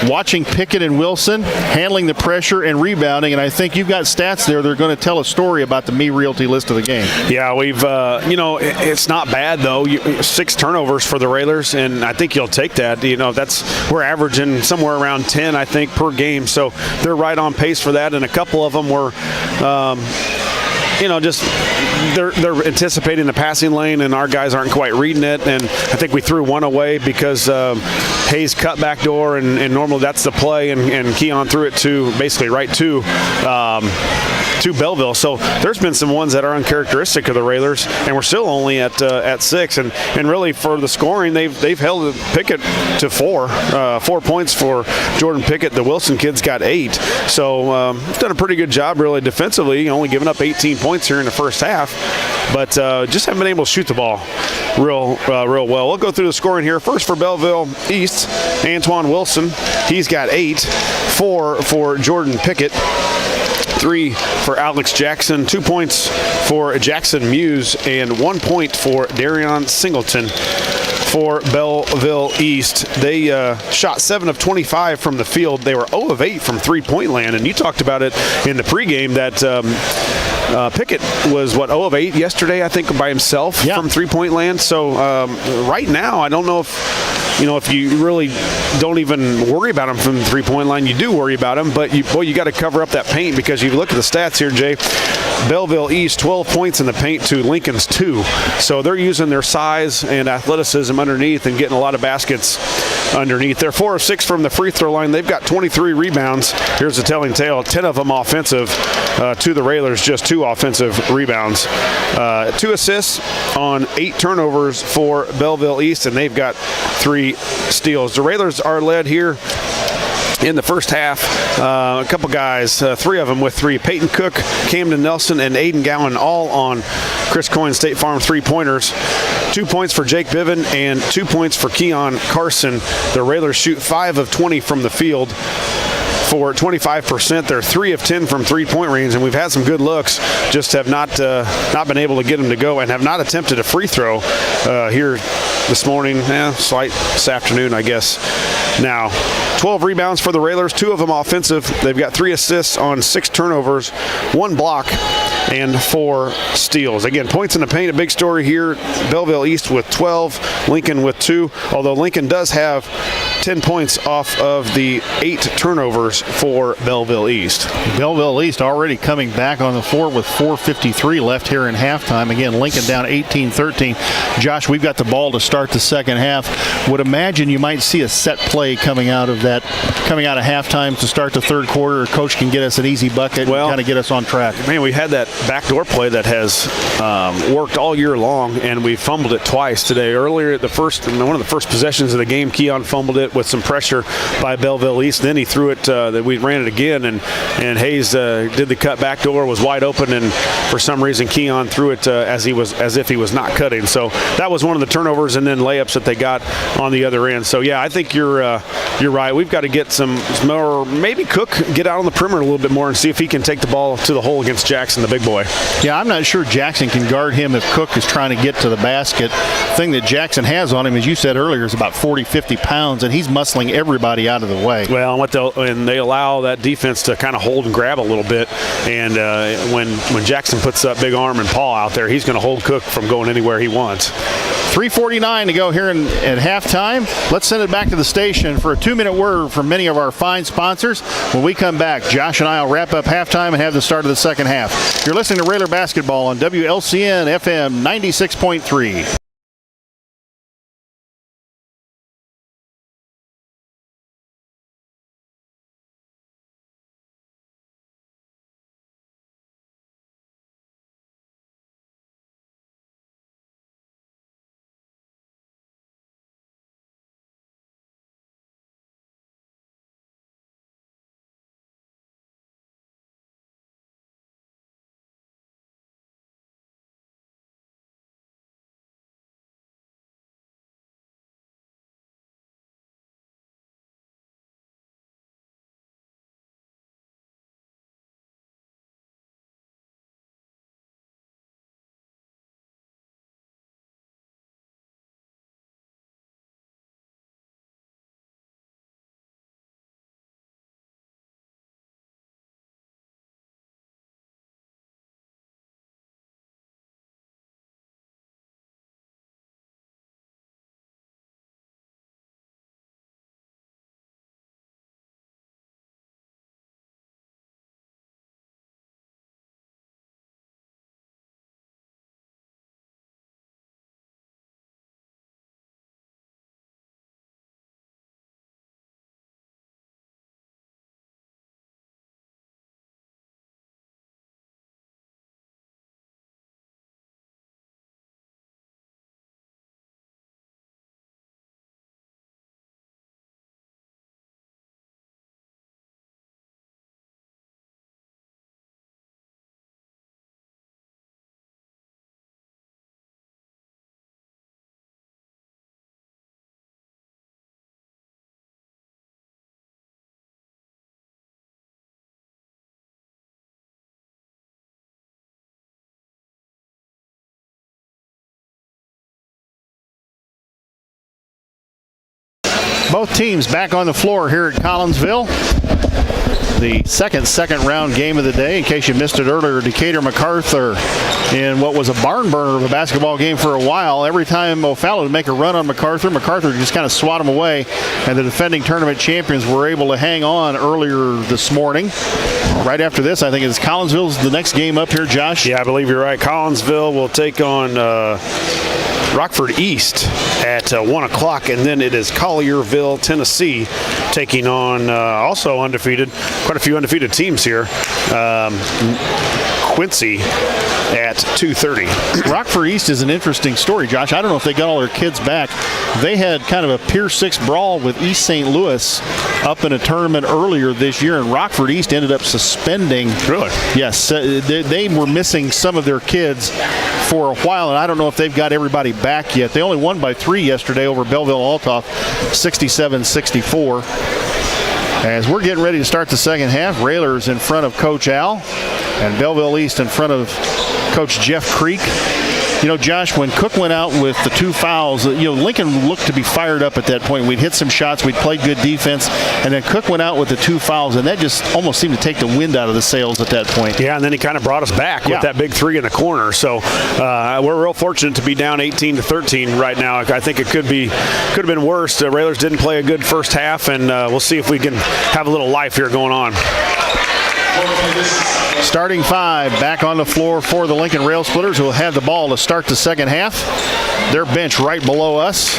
watching Pickett and Wilson handling the pressure and rebounding, and I think you've got stats there that are going to tell a story about the Me Realty list of the game. Yeah, we've it's not bad though. 6 turnovers for the Railers, and I think you'll take that. We're averaging somewhere around 10, I think, per game. So they're right on pace for that, and a couple of them were just they're anticipating the passing lane, and our guys aren't quite reading it. And I think we threw one away because Hayes cut back door, and normally that's the play, and Keon threw it to basically right to Belleville. So there's been some ones that are uncharacteristic of the Railers, and we're still only at 6. And really for the scoring, they've held Pickett to 4 points for Jordan Pickett. The Wilson kids got 8. So done a pretty good job really defensively, only giving up 18 points here in the first half, but just haven't been able to shoot the ball real well. We'll go through the scoring here. First for Belleville East, Antoine Wilson. He's got 8. 4 for Jordan Pickett. 3 for Alex Jackson, 2 points for Jackson Muse, and 1 point for Darion Singleton for Belleville East. They shot 7 of 25 from the field. They were 0 of 8 from three-point land, and you talked about it in the pregame that Pickett was, 0 of 8 yesterday, I think, by himself from three-point land. So right now, I don't know if you really don't even worry about him from the three-point line. You do worry about him, but you got to cover up that paint, because you look at the stats here, Jay. Belleville East 12 points in the paint to Lincoln's 2. So they're using their size and athleticism underneath and getting a lot of baskets underneath. They're 4 of 6 from the free throw line. They've got 23 rebounds. Here's the telling tale: 10 of them offensive to the Railers, just 2 offensive rebounds. 2 assists on 8 turnovers for Belleville East, and they've got 3 steals. The Railers are led here in the first half. A couple guys, 3 of them with 3. Peyton Cook, Camden Nelson, and Aiden Gowan, all on Chris Coyne State Farm 3-pointers. 2 points for Jake Biven and 2 points for Keon Carson. The Railers shoot 5 of 20 from the field for 25%. They're 3 of 10 from three-point range, and we've had some good looks, just have not been able to get them to go, and have not attempted a free throw here this morning, this afternoon, I guess. Now, 12 rebounds for the Railers, 2 of them offensive. They've got 3 assists on 6 turnovers, 1 block, and 4 steals. Again, points in the paint, a big story here. Belleville East with 12, Lincoln with 2, although Lincoln does have 10 points off of the 8 turnovers for Belleville East. Belleville East already coming back on the floor with 4:53 left here in halftime. Again, Lincoln down 18-13. Josh, we've got the ball to start the second half. Would imagine you might see a set play coming out of halftime to start the third quarter. Coach can get us an easy bucket and kind of get us on track. Man, we had that backdoor play that has worked all year long, and we fumbled it twice today. Earlier at one of the first possessions of the game, Keon fumbled it with some pressure by Belleville East. Then he threw it, we ran it again, and Hayes did the cut backdoor, was wide open, and for some reason Keon threw it as if he was not cutting. So that was one of the turnovers, and then layups that they got on the other end. So yeah, I think you're right. We've got to get some more, maybe Cook get out on the perimeter a little bit more and see if he can take the ball to the hole against Jackson, the big boy. Yeah, I'm not sure Jackson can guard him if Cook is trying to get to the basket. The thing that Jackson has on him, as you said earlier, is about 40-50 pounds, and he's muscling everybody out of the way. Well, and they allow that defense to kind of hold and grab a little bit, and when Jackson puts that big arm and paw out there, he's going to hold Cook from going anywhere he wants. 3:49 to go here at halftime. Let's send it back to the station for a 2-minute word from many of our fine sponsors. When we come back, Josh and I will wrap up halftime and have the start of the second half. You're listening to Railer Basketball on WLCN FM 96.3. Both teams back on the floor here at Collinsville. The second round game of the day. In case you missed it earlier, Decatur MacArthur in what was a barn burner of a basketball game for a while. Every time O'Fallon would make a run on MacArthur just kind of swat him away, and the defending tournament champions were able to hang on earlier this morning. Right after this, I think it's Collinsville's the next game up here, Josh. Yeah, I believe you're right. Collinsville will take on Rockford East at 1 o'clock, and then it is Collierville, Tennessee, taking on also undefeated, quite a few undefeated teams here. Quincy at 2:30. Rockford East is an interesting story, Josh. I don't know if they got all their kids back. They had kind of a Pier 6 brawl with East St. Louis up in a tournament earlier this year, and Rockford East ended up suspending. Really? Yes. They were missing some of their kids for a while, and I don't know if they've got everybody back yet. They only won by 3 yesterday over Belleville Altoff, 67-64. As we're getting ready to start the second half, Railers in front of Coach Al, and Belleville East in front of Coach Jeff Creek. You know, Josh, when Cook went out with the 2 fouls, Lincoln looked to be fired up at that point. We'd hit some shots, we'd played good defense, and then Cook went out with the 2 fouls, and that just almost seemed to take the wind out of the sails at that point. Yeah, and then he kind of brought us back with that big 3 in the corner. So we're real fortunate to be down 18-13 right now. I think it could have been worse. The Railers didn't play a good first half, and we'll see if we can have a little life here going on. Starting 5 back on the floor for the Lincoln Rail Splitters, who will have the ball to start the second half. Their bench right below us.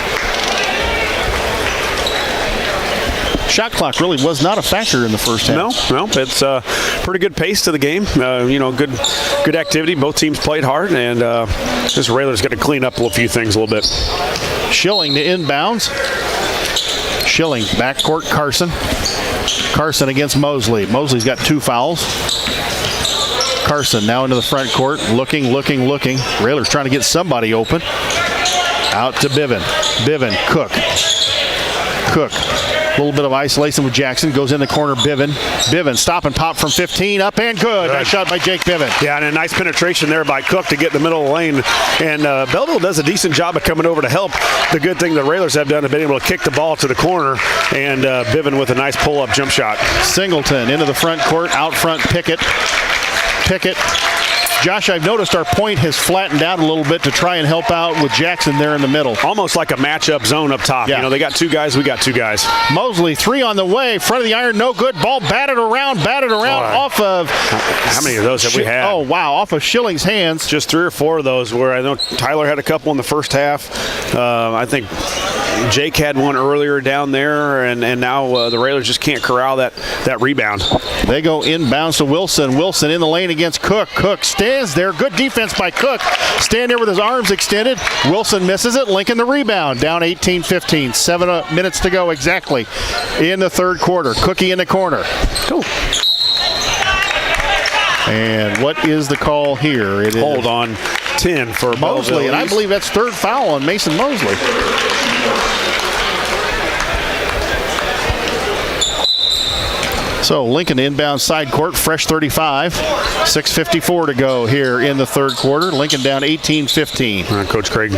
Shot clock really was not a factor in the first half. No, it's a pretty good pace to the game. Good activity. Both teams played hard, and this Railers got to clean up a few things a little bit. Schilling to inbounds. Schilling backcourt Carson. Carson against Mosley. Mosley's got 2 fouls. Carson now into the front court, looking. Railers trying to get somebody open. Out to Biven. Cook. A little bit of isolation with Jackson. Goes in the corner, Biven, stop and pop from 15, up and good. Nice shot by Jake Biven. Yeah, and a nice penetration there by Cook to get in the middle of the lane. And Belleville does a decent job of coming over to help. The good thing the Railers have done is been able to kick the ball to the corner, and Biven with a nice pull-up jump shot. Singleton into the front court, out front Pickett. Josh, I've noticed our point has flattened out a little bit to try and help out with Jackson there in the middle. Almost like a matchup zone up top. Yeah. They got 2 guys, we got 2 guys. Mosley, 3 on the way, front of the iron, no good. Ball batted around off of... How many of those have we had? Oh, wow, off of Schilling's hands. Just 3 or 4 of those, where I know Tyler had a couple in the first half. I think Jake had one earlier down there, and now the Railers just can't corral that rebound. They go inbounds to Wilson. Wilson in the lane against Cook. Cook stands there. Good defense by Cook. Stand there with his arms extended. Wilson misses it. Lincoln the rebound. Down 18-15. 7 minutes to go exactly in the third quarter. Cookie in the corner. Cool. And what is the call here? It Hold on. 10 for Mosley, and I believe that's 3rd foul on Mason Mosley. So Lincoln inbound side court, fresh 35. 6:54 to go here in the third quarter. Lincoln down 18-15. Coach Craig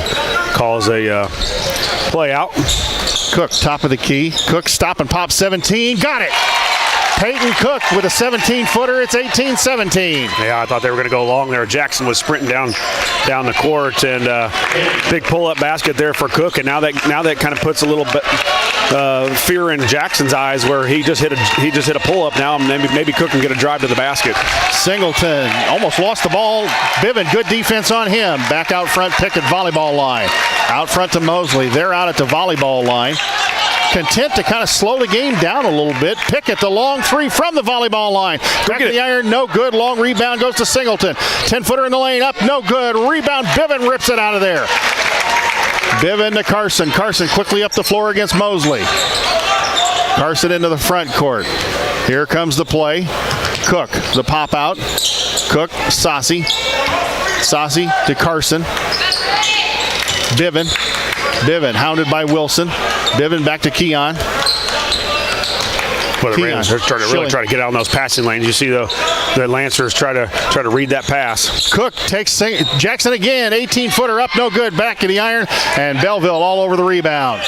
calls a play out. Cook, top of the key. Cook, stop and pop 17. Got it. Peyton Cook with a 17-footer. It's 18-17. Yeah, I thought they were going to go long there. Jackson was sprinting down the court, and big pull-up basket there for Cook. And now that kind of puts a little bit fear in Jackson's eyes, where he just hit a pull-up. Now maybe Cook can get a drive to the basket. Singleton almost lost the ball. Biven, good defense on him. Back out front, Pickett volleyball line. Out front to Mosley. They're out at the volleyball line. Content to kind of slow the game down a little bit. Pickett, the long 3 from the volleyball line. Back to the iron, no good. Long rebound goes to Singleton. 10-footer in the lane, up, no good. Rebound, Biven rips it out of there. Biven to Carson. Carson quickly up the floor against Mosley. Carson into the front court. Here comes the play. Cook, the pop out. Cook, Saucy. Saucy to Carson. Biven hounded by Wilson. Biven back to Keon. Well, the Raiders are really trying to get out in those passing lanes. You see the Lancers try to read that pass. Cook takes Jackson again. 18-footer up, no good. Back to the iron, and Belleville all over the rebound.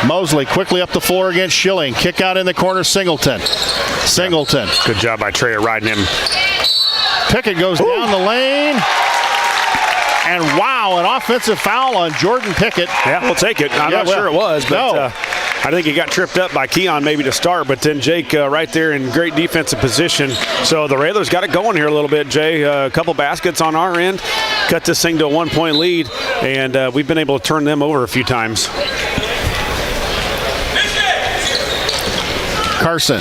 Mosley quickly up the floor against Schilling. Kick out in the corner, Singleton. Singleton. Good job by Trey riding him. Pickett goes down the lane. And wow, an offensive foul on Jordan Pickett. Yeah, we'll take it. I'm not sure it was, but I think he got tripped up by Keon maybe to start, but then Jake right there in great defensive position. So the Railers got it going here a little bit, Jay. A couple baskets on our end, cut this thing to a 1-point lead, and we've been able to turn them over a few times. Carson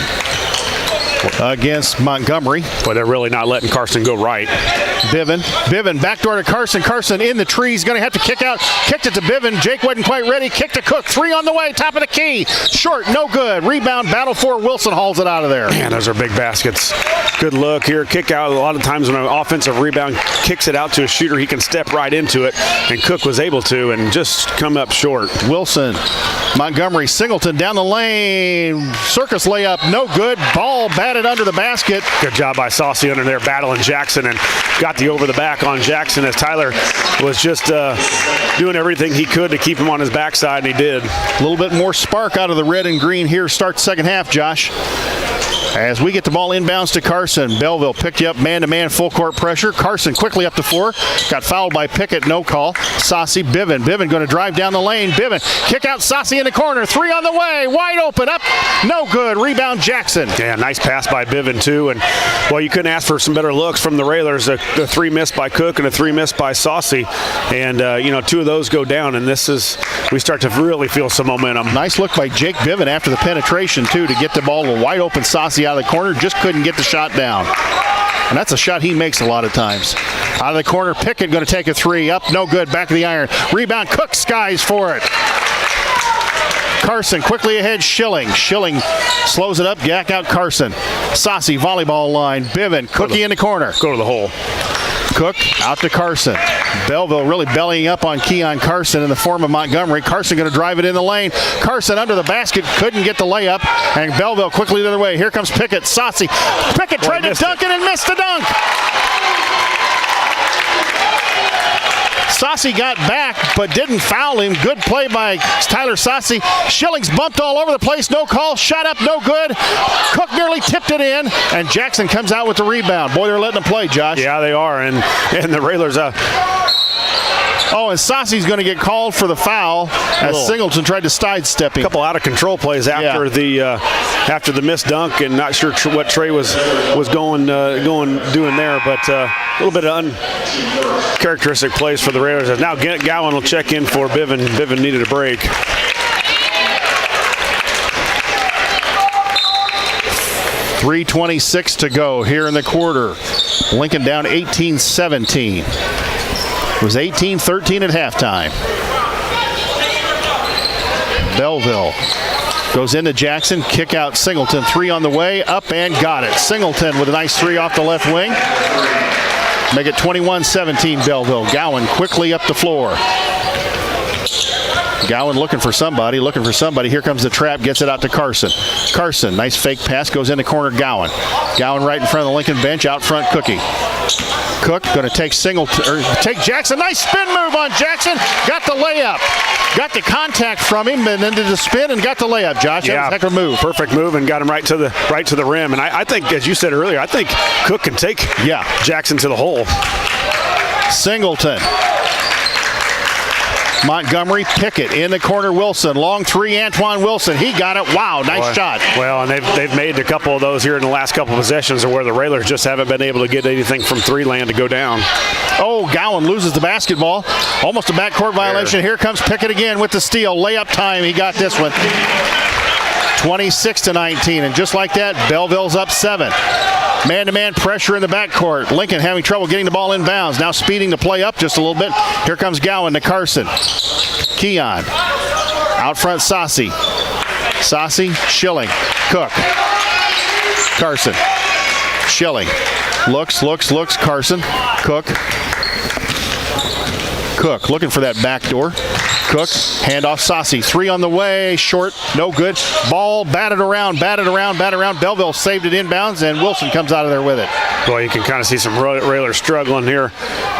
against Montgomery. But they're really not letting Carson go right. Bivin backdoor to Carson. Carson in the trees, going to have to kick out. Kicked it to Bivin. Jake wasn't quite ready. Kick to Cook. 3 on the way. Top of the key. Short. No good. Rebound. Battle for. Wilson hauls it out of there. Man, those are big baskets. Good look here. Kick out. A lot of times when an offensive rebound kicks it out to a shooter, he can step right into it. And Cook was able to and just come up short. Wilson. Montgomery. Singleton down the lane. Circus layup. No good. Ball batted under the basket. Good job by Saucy under there battling Jackson and got the over the back on Jackson as Tyler was just doing everything he could to keep him on his backside, and he did. A little bit more spark out of the red and green here. Start second half, Josh. As we get the ball inbounds to Carson. Belleville picked you up man-to-man full court pressure. Carson quickly up the floor. Got fouled by Pickett. No call. Saucy. Bivin. Bivin going to drive down the lane. Bivin. Kick out Saucy in the corner. 3 on the way. Wide open. Up. No good. Rebound Jackson. Yeah, nice pass by Bivin too. And well, you couldn't ask for some better looks from the Railers. The 3 missed by Cook and a 3 missed by Saucy. And 2 of those go down. And we start to really feel some momentum. Nice look by Jake Bivin after the penetration too to get the ball to wide open Saucy out of the corner. Just couldn't get the shot down. And that's a shot he makes a lot of times. Out of the corner, Pickett going to take a 3. Up, no good. Back of the iron. Rebound, Cook skies for it. Carson quickly ahead, Schilling. Schilling slows it up, back out Carson. Saucy, volleyball line. Bivin, Cookie in the corner. Go to the hole. Cook out to Carson. Belleville really bellying up on Keon Carson in the form of Montgomery. Carson going to drive it in the lane. Carson under the basket, couldn't get the layup. And Belleville quickly the other way. Here comes Pickett. Saucy. Pickett tried to dunk it and missed the dunk. Saucy got back, but didn't foul him. Good play by Tyler Saucy. Schilling's bumped all over the place. No call. Shot up. No good. Cook nearly tipped it in, and Jackson comes out with the rebound. Boy, they're letting them play, Josh. Yeah, they are, and the Railers. And Saucy's going to get called for the foul as Singleton tried to sidestep him. A couple out of control plays after the missed dunk, and not sure what Trey was doing there, but a little bit of uncharacteristic plays for the Raiders. Now Gowan will check in for Bivin. Bivin needed a break. .326 to go here in the quarter. Lincoln down 18-17. It was 18-13 at halftime. Belleville goes into Jackson. Kick out Singleton. 3 on the way. Up and got it. Singleton with a nice 3 off the left wing. Make it 21-17 Belleville. Gowan quickly up the floor. Gowan looking for somebody. Here comes the trap. Gets it out to Carson. Carson, nice fake pass. Goes in the corner. Gowan. Gowan right in front of the Lincoln bench. Out front, Cookie. Cook going to take take Jackson. Nice spin move on Jackson. Got the layup. Got the contact from him and then did the spin and got the layup, Josh. That was a heck of a move. Perfect move and got him right to the rim. And I think, as you said earlier, I think Cook can take Jackson to the hole. Singleton. Montgomery, Pickett in the corner. Wilson, long 3. Antoine Wilson, he got it. Wow, nice shot. Well, and they've made a couple of those here in the last couple of possessions, where the Railers just haven't been able to get anything from 3 land to go down. Gowan loses the basketball. Almost a backcourt violation. Here comes Pickett again with the steal. Layup time. He got this one. 26-19, and just like that, Belleville's up 7. Man-to-man pressure in the backcourt. Lincoln having trouble getting the ball inbounds. Now speeding the play up just a little bit. Here comes Gowan to Carson. Keon. Out front, Saucy. Saucy, Schilling. Cook. Carson. Schilling. Looks. Carson. Cook. Looking for that back door. Cook, handoff Saucy. 3 on the way, short, no good. Ball batted around. Belleville saved it inbounds, and Wilson comes out of there with it. Boy, you can kind of see some Railers struggling here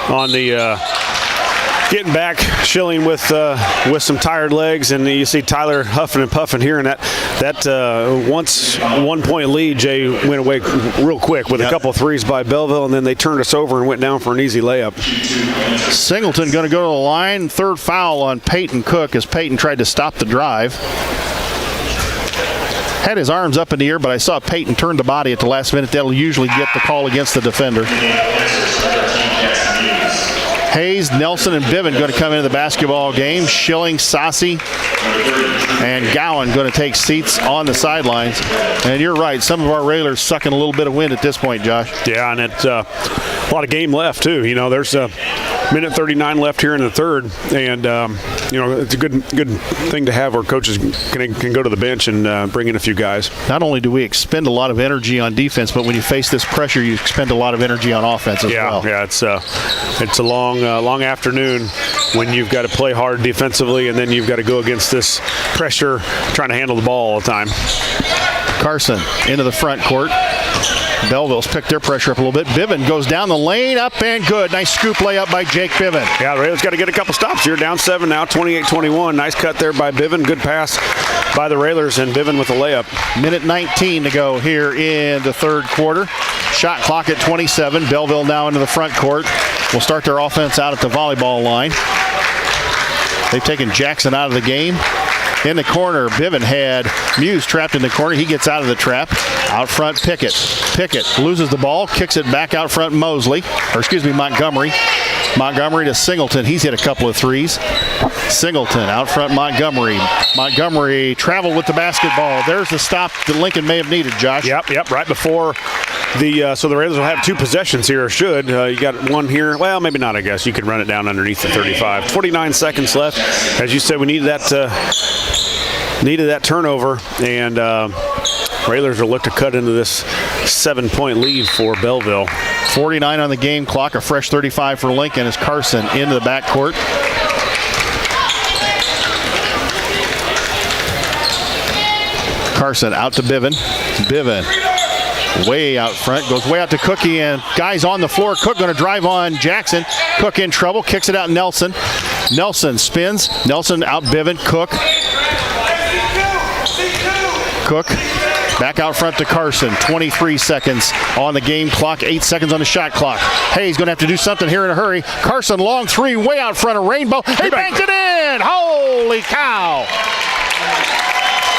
on the getting back, Schilling with some tired legs, and you see Tyler huffing and puffing here, and that once 1 point lead, Jay went away real quick with a couple threes by Belleville, and then they turned us over and went down for an easy layup. Singleton going to go to the line. Third foul on Peyton Cook as Peyton tried to stop the drive. Had his arms up in the air, but I saw Peyton turn the body at the last minute. That'll usually get the call against the defender. Hayes, Nelson, and Biven going to come into the basketball game. Schilling, Sassi, and Gowan going to take seats on the sidelines. And you're right, some of our Railers sucking a little bit of wind at this point, Josh. Yeah, and it's a lot of game left, too. You know, there's a minute 39 left here in the third, and it's a good thing to have where coaches can go to the bench and bring in a few guys. Not only do we expend a lot of energy on defense, but when you face this pressure, you expend a lot of energy on offense as well. Yeah, it's a long afternoon when you've got to play hard defensively, and then you've got to go against this pressure, trying to handle the ball all the time. Carson into the front court. Belleville's picked their pressure up a little bit. Biven goes down the lane, up and good. Nice scoop layup by Jake Biven. Yeah, the Railers got to get a couple stops here. Down 7 now, 28-21. Nice cut there by Biven. Good pass by the Railers, and Biven with a layup. Minute 19 to go here in the third quarter. Shot clock at 27. Belleville now into the front court. Will start their offense out at the volleyball line. They've taken Jackson out of the game. In the corner, Biven had Muse trapped in the corner. He gets out of the trap. Out front, Pickett. Pickett loses the ball, kicks it back out front, Montgomery. Montgomery to Singleton. He's hit a couple of threes. Singleton out front, Montgomery. Montgomery traveled with the basketball. There's the stop that Lincoln may have needed, Josh. Yep. Right before so the Railers will have two possessions here, or should. You got one here. Well, maybe not, I guess. You could run it down underneath the 35. 29 seconds left. As you said, we needed that turnover, and Railers will look to cut into this 7-point lead for Belleville. 49 on the game clock, a fresh 35 for Lincoln as Carson into the backcourt. Carson out to Biven. Biven way out front, goes way out to Cookie, and guys on the floor. Cook going to drive on Jackson. Cook in trouble, kicks it out Nelson. Nelson spins. Nelson out Biven. Cook back out front to Carson. 23 seconds on the game clock, 8 seconds on the shot clock. Hayes going to have to do something here in a hurry. Carson, long three, way out front of Rainbow. He banked it in! Holy cow!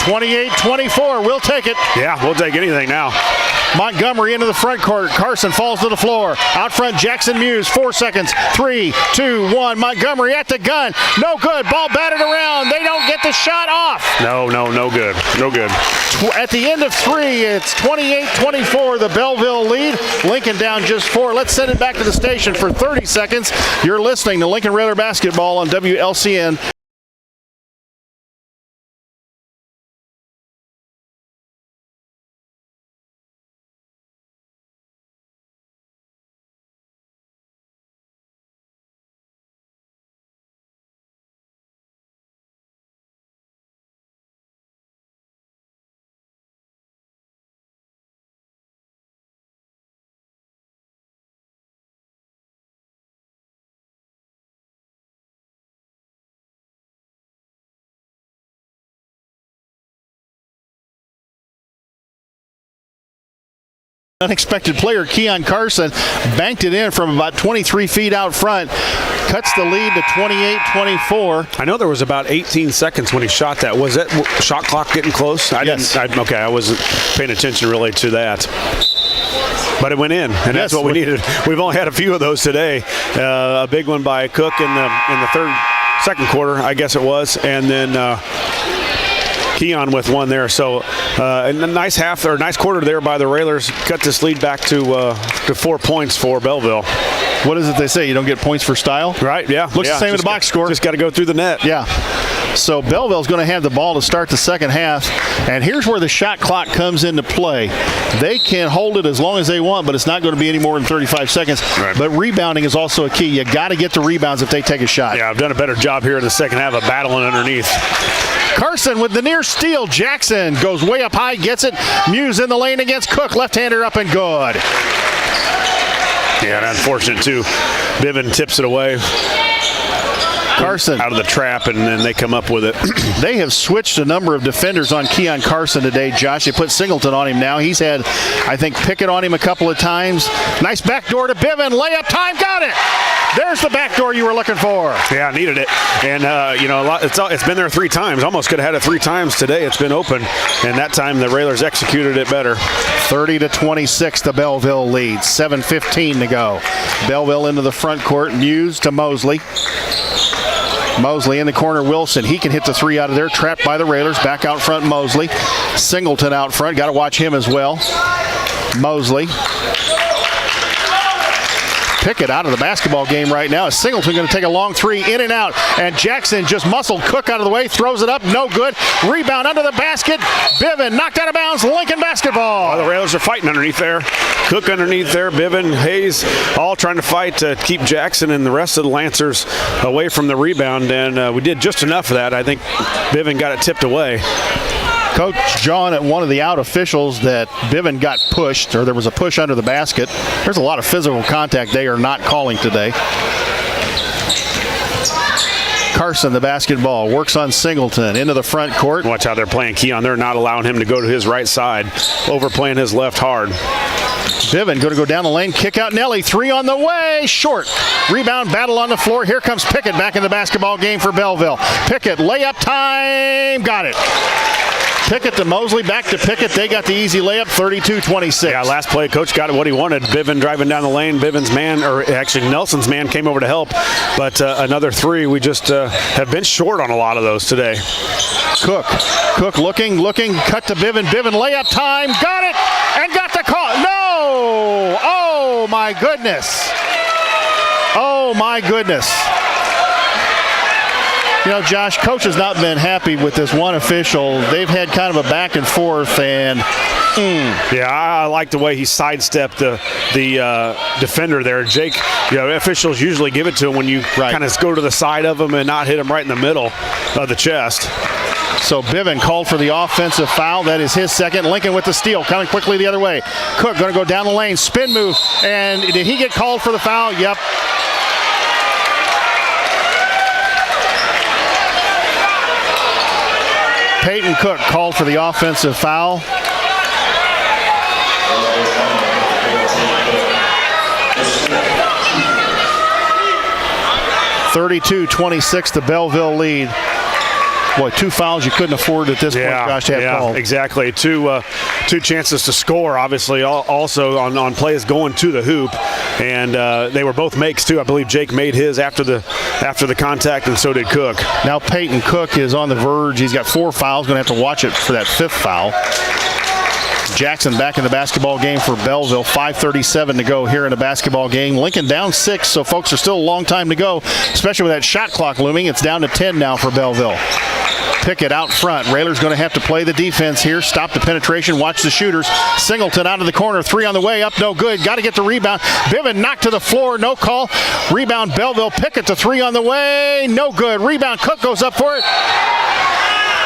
28-24, we'll take it. Yeah, we'll take anything now. Montgomery into the front court. Carson falls to the floor. Out front, Jackson Muse. 4 seconds. 3, 2, 1. Montgomery at the gun. No good. Ball batted around. They don't get the shot off. No good. No good. At the end of 3, it's 28-24, the Belleville lead. Lincoln down just 4. Let's send it back to the station for 30 seconds. You're listening to Lincoln Raider Basketball on WLCN. Unexpected player Keon Carson banked it in from about 23 feet out front, cuts the lead to 28-24. I know there was about 18 seconds when he shot that. Was that shot clock getting close? Yes. I wasn't paying attention really to that. But it went in, and that's what we needed. We've only had a few of those today. A big one by Cook in the second quarter, I guess it was, and then Keon with one there. So a nice quarter there by the Railers. Cut this lead back to 4 points for Belleville. What is it they say? You don't get points for style? Right, yeah. Looks the same in the box score. Just got to go through the net. Yeah. So Belleville's going to have the ball to start the second half. And here's where the shot clock comes into play. They can hold it as long as they want, but it's not going to be any more than 35 seconds. Right. But rebounding is also a key. You got to get the rebounds if they take a shot. Yeah, I've done a better job here in the second half of battling underneath. Carson with the near steal. Jackson goes way up high, gets it. Muse in the lane against Cook. Left-hander up and good. Yeah, and unfortunate too. Biven tips it away. Carson out of the trap, and then they come up with it. They have switched a number of defenders on Keon Carson today, Josh. They put Singleton on him now. He's had, I think, Pickett on him a couple of times. Nice backdoor to Bivin. Layup time. Got it. There's the backdoor you were looking for. Yeah, I needed it. And, it's been there 3 times. Almost could have had it 3 times today. It's been open. And that time the Railers executed it better. 30-26, the Belleville lead. 7:15 to go. Belleville into the front court. Muse to Mosley. Mosley in the corner, Wilson. He can hit the 3 out of there. Trapped by the Railers. Back out front, Mosley. Singleton out front. Got to watch him as well. Mosley. Pickett out of the basketball game right now. Is Singleton going to take a long 3 in and out? And Jackson just muscled Cook out of the way, throws it up, no good. Rebound under the basket. Bivin knocked out of bounds. Lincoln basketball. The Railers are fighting underneath there. Cook underneath there. Bivin, Hayes, all trying to fight to keep Jackson and the rest of the Lancers away from the rebound. And we did just enough of that. I think Bivin got it tipped away. Coach John at one of the out officials that Bivin got pushed, or there was a push under the basket. There's a lot of physical contact they are not calling today. Carson, the basketball, works on Singleton into the front court. Watch how they're playing Keon. They're not allowing him to go to his right side, overplaying his left hard. Bivin going to go down the lane, kick out Nelly. 3 on the way, short. Rebound battle on the floor. Here comes Pickett back in the basketball game for Belleville. Pickett, layup time, got it. Pickett to Mosley, back to Pickett. They got the easy layup, 32-26. Yeah, last play, Coach got what he wanted. Bivin driving down the lane. Bivin's man, or actually Nelson's man, came over to help. But another 3. We just have been short on a lot of those today. Cook looking, cut to Bivin. Bivin, layup time, got it, and got the call. No! Oh, my goodness. Oh, my goodness. You know, Josh, Coach has not been happy with this one official. They've had kind of a back and forth, and Yeah, I like the way he sidestepped the defender there. Jake, officials usually give it to him when you kind of go to the side of him and not hit him right in the middle of the chest. So Bivin called for the offensive foul. That is his second. Lincoln with the steal, coming quickly the other way. Cook going to go down the lane, spin move, and did he get called for the foul? Yep. Peyton Cook called for the offensive foul. (32-26) the Belleville lead. Boy, 2 fouls you couldn't afford at this point, Josh, to have called. Exactly. Two chances to score, obviously, also on plays going to the hoop. And they were both makes, too. I believe Jake made his after the contact, and so did Cook. Now Peyton Cook is on the verge. He's got 4 fouls. Going to have to watch it for that 5th foul. Jackson back in the basketball game for Belleville. 5:37 to go here in the basketball game. Lincoln down 6, so folks are still a long time to go, especially with that shot clock looming. It's down to 10 now for Belleville. Pickett out front. Raylor's going to have to play the defense here. Stop the penetration. Watch the shooters. Singleton out of the corner. 3 on the way. Up, no good. Got to get the rebound. Bivin knocked to the floor. No call. Rebound Belleville. Pickett to 3 on the way. No good. Rebound. Cook goes up for it.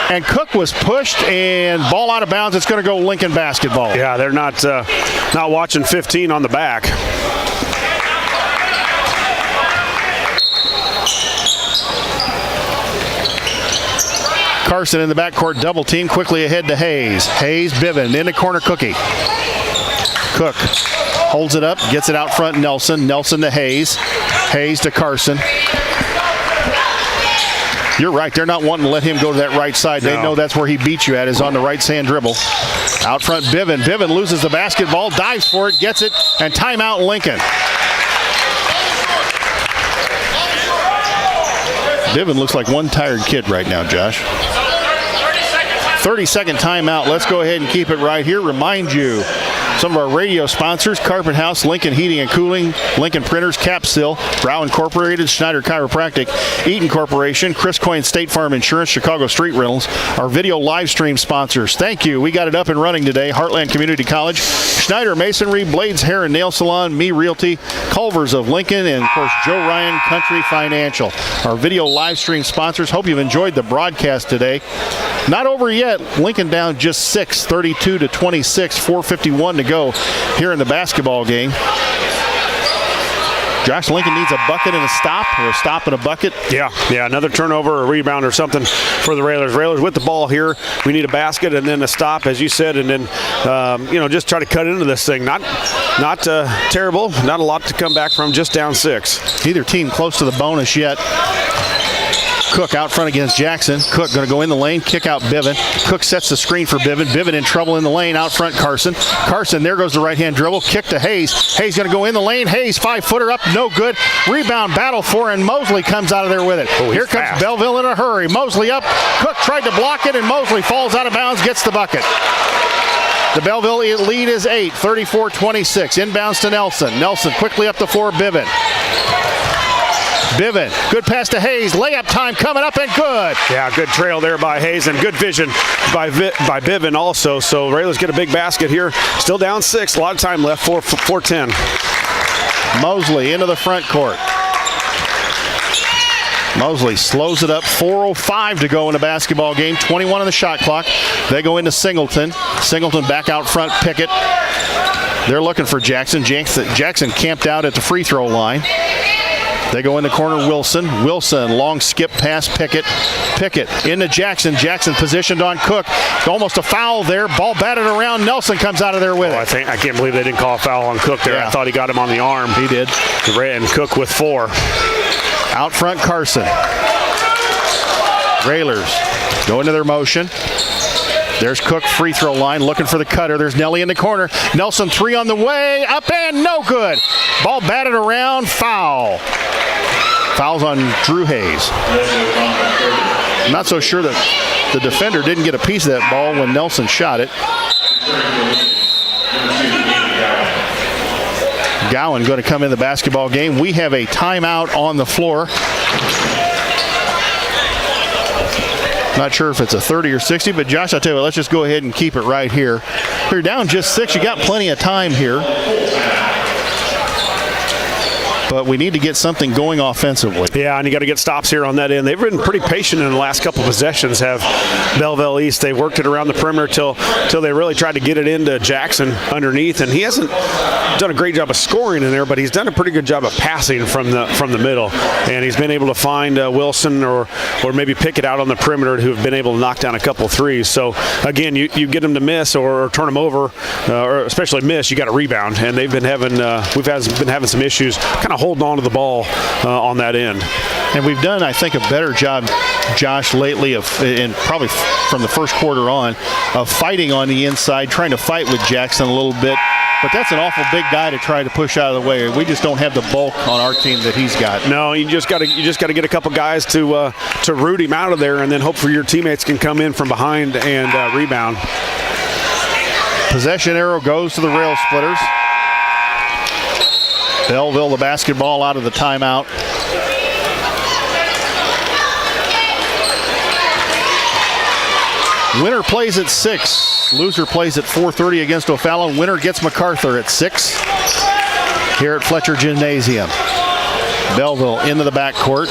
And Cook was pushed and ball out of bounds. It's going to go Lincoln basketball. Yeah, they're not watching 15 on the back. Carson in the backcourt, double team, quickly ahead to Hayes. Hayes, Bivin in the corner, Cookie. Cook holds it up, gets it out front, Nelson. Nelson to Hayes. Hayes to Carson. You're right, they're not wanting to let him go to that right side. They know that's where he beats you at, is on the right-hand dribble. Out front, Bivin. Bivin loses the basketball, dives for it, gets it, and timeout Lincoln. Bivin looks like one tired kid right now, Josh. 30-second timeout. Let's go ahead and keep it right here. Remind you, some of our radio sponsors: Carpet House, Lincoln Heating and Cooling, Lincoln Printers, Capsil, Brow Incorporated, Schneider Chiropractic, Eaton Corporation, Chris Coyne State Farm Insurance, Chicago Street Rentals, our video live stream sponsors. Thank you. We got it up and running today. Heartland Community College, Schneider Masonry, Blades Hair and Nail Salon, Me Realty, Culvers of Lincoln, and of course Joe Ryan Country Financial. Our video live stream sponsors. Hope you've enjoyed the broadcast today. Not over yet. Lincoln down just 6, 32-26, 4:51 to go here in the basketball game. Josh Lincoln needs a bucket and a stop, or a stop and a bucket. Yeah, another turnover or a rebound or something for the Railers. Railers with the ball here. We need a basket and then a stop, as you said, and then just try to cut into this thing. Not terrible. Not a lot to come back from. Just down 6. Neither team close to the bonus yet. Cook out front against Jackson. Cook going to go in the lane, kick out Biven. Cook sets the screen for Biven. Biven in trouble in the lane, out front Carson. Carson, there goes the right-hand dribble, kick to Hayes. Hayes going to go in the lane. Hayes, 5-footer up, no good. Rebound battle for, and Mosley comes out of there with it. Here comes fast. Belleville in a hurry. Mosley up. Cook tried to block it, and Mosley falls out of bounds, gets the bucket. The Belleville lead is 8, 34-26. Inbounds to Nelson. Nelson quickly up the floor, Biven. Biven, good pass to Hayes. Layup time coming up and good. Yeah, good trail there by Hayes and good vision by Biven also. So Railers get a big basket here. Still down 6. A lot of time left. 4:10. Mosley into the front court. Mosley slows it up. 4:05 to go in the basketball game. 21 on the shot clock. They go into Singleton. Singleton back out front. Pickett. They're looking for Jackson. Jackson camped out at the free throw line. They go in the corner, Wilson. Wilson, long skip pass, Pickett. Pickett into Jackson. Jackson positioned on Cook. Almost a foul there. Ball batted around. Nelson comes out of there with it. I can't believe they didn't call a foul on Cook there. Yeah. I thought he got him on the arm. He did. And Cook with 4. Out front, Carson. Railers go into their motion. There's Cook, free throw line, looking for the cutter. There's Nelly in the corner. Nelson, 3 on the way. Up and no good. Ball batted around. Foul. Fouls on Drew Hayes. I'm not so sure that the defender didn't get a piece of that ball when Nelson shot it. Gowan going to come in the basketball game. We have a timeout on the floor. Not sure if it's a 30 or 60, but Josh, I'll tell you what, let's just go ahead and keep it right here. If you're down just 6, you got plenty of time here. But we need to get something going offensively. Yeah, and you got to get stops here on that end. They've been pretty patient in the last couple of possessions, have Belleville East. They worked it around the perimeter till they really tried to get it into Jackson underneath, and he hasn't done a great job of scoring in there, but he's done a pretty good job of passing from the middle, and he's been able to find Wilson or maybe pick it out on the perimeter, who have been able to knock down a couple threes. So again, you get them to miss or turn them over, or especially miss, you got to rebound, and they've been having been having some issues kind of holding on to the ball on that end. And we've done, I think, a better job, Josh, lately and probably from the first quarter on, of fighting on the inside, trying to fight with Jackson a little bit. But that's an awful big guy to try to push out of the way. We just don't have the bulk on our team that he's got. No, you just got to get a couple guys to root him out of there, and then hope for your teammates can come in from behind and rebound. Possession arrow goes to the Rail Splitters. Belleville the basketball out of the timeout. Winner plays at 6. Loser plays at 4:30 against O'Fallon. Winner gets MacArthur at 6 here at Fletcher Gymnasium. Belleville into the backcourt.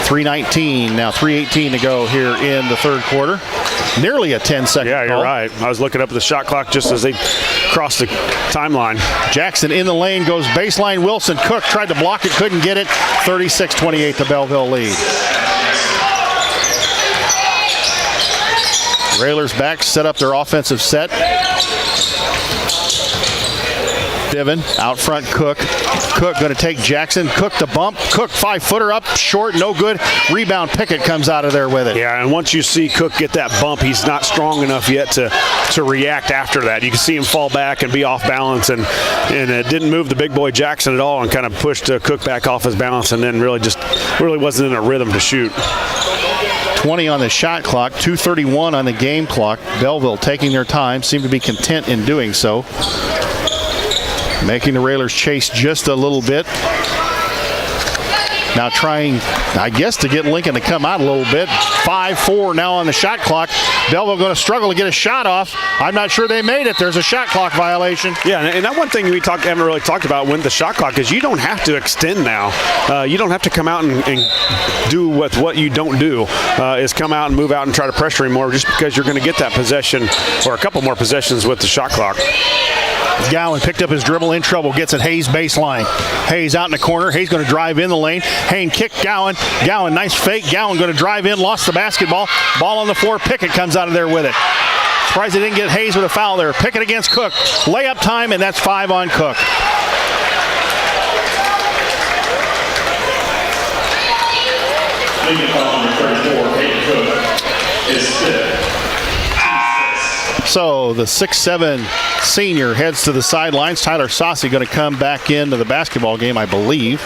3:19, now 3:18 to go here in the third quarter. Nearly a 10-second Yeah, you're right. I was looking up at the shot clock just as they crossed the timeline. Jackson in the lane, goes baseline. Wilson. Cook tried to block it, couldn't get it. 36-28, the Belleville lead. Railers back, set up their offensive set. Biven out front, Cook. Cook going to take Jackson. Cook the bump. Cook 5-footer up, short, no good. Rebound, Pickett comes out of there with it. Yeah, and once you see Cook get that bump, he's not strong enough yet to react after that. You can see him fall back and be off balance, and it didn't move the big boy Jackson at all, and kind of pushed Cook back off his balance, and then really wasn't in a rhythm to shoot. 20 on the shot clock, 2:31 on the game clock. Belleville taking their time, seem to be content in doing so. Making the Railers chase just a little bit. Now trying, I guess, to get Lincoln to come out a little bit. 5-4 now on the shot clock. Belleville going to struggle to get a shot off. I'm not sure they made it. There's a shot clock violation. Yeah, and that one thing we haven't really talked about with the shot clock is you don't have to extend now. You don't have to come out and do what you don't do, is come out and move out and try to pressure him more, just because you're going to get that possession or a couple more possessions with the shot clock. Gowan picked up his dribble, in trouble, gets it Hayes baseline. Hayes out in the corner. Hayes going to drive in the lane. Hayne kick Gowan. Gowan, nice fake. Gowan going to drive in, lost the basketball. Ball on the floor. Pickett comes out of there with it. Surprised they didn't get Hayes with a foul there. Pickett against Cook. Layup time, and that's 5 on Cook. So the 6'7" senior heads to the sidelines. Tyler Saucy going to come back into the basketball game, I believe.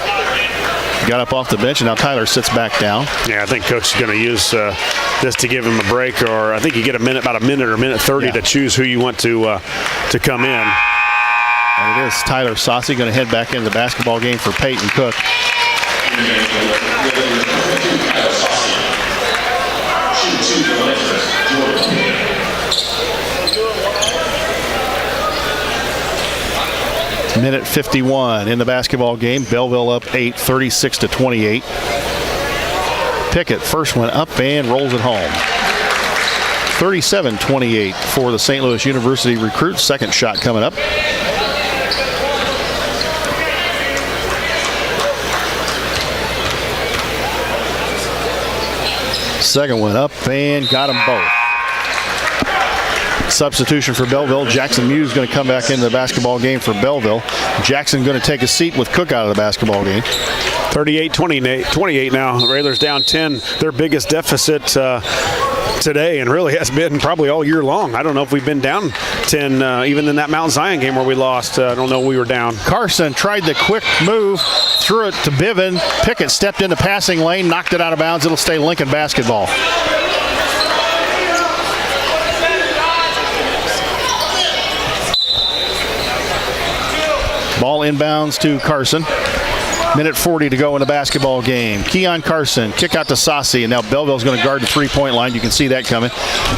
Got up off the bench, and now Tyler sits back down. Yeah, I think Coach is going to use this to give him a break, or I think you get about a minute or minute 30 to choose who you want to come in. And it is Tyler Saucy going to head back into the basketball game for Peyton Cook. Minute 51 in the basketball game. Belleville up 8, 36-28. Pickett, first one up and rolls it home. 37-28 for the St. Louis University recruits. Second shot coming up. Second one up and got them both. Substitution for Belleville. Jackson Muse going to come back into the basketball game for Belleville. Jackson going to take a seat with Cook out of the basketball game. 38-28 now. Railers down 10. Their biggest deficit today, and really has been probably all year long. I don't know if we've been down 10 even in that Mount Zion game where we lost. I don't know we were down. Carson tried the quick move, threw it to Biven. Pickett stepped in the passing lane, knocked it out of bounds. It'll stay Lincoln basketball. Ball inbounds to Carson. Minute 40 to go in the basketball game. Keon Carson, kick out to Saucy, and now Belleville's going to guard the three-point line. You can see that coming.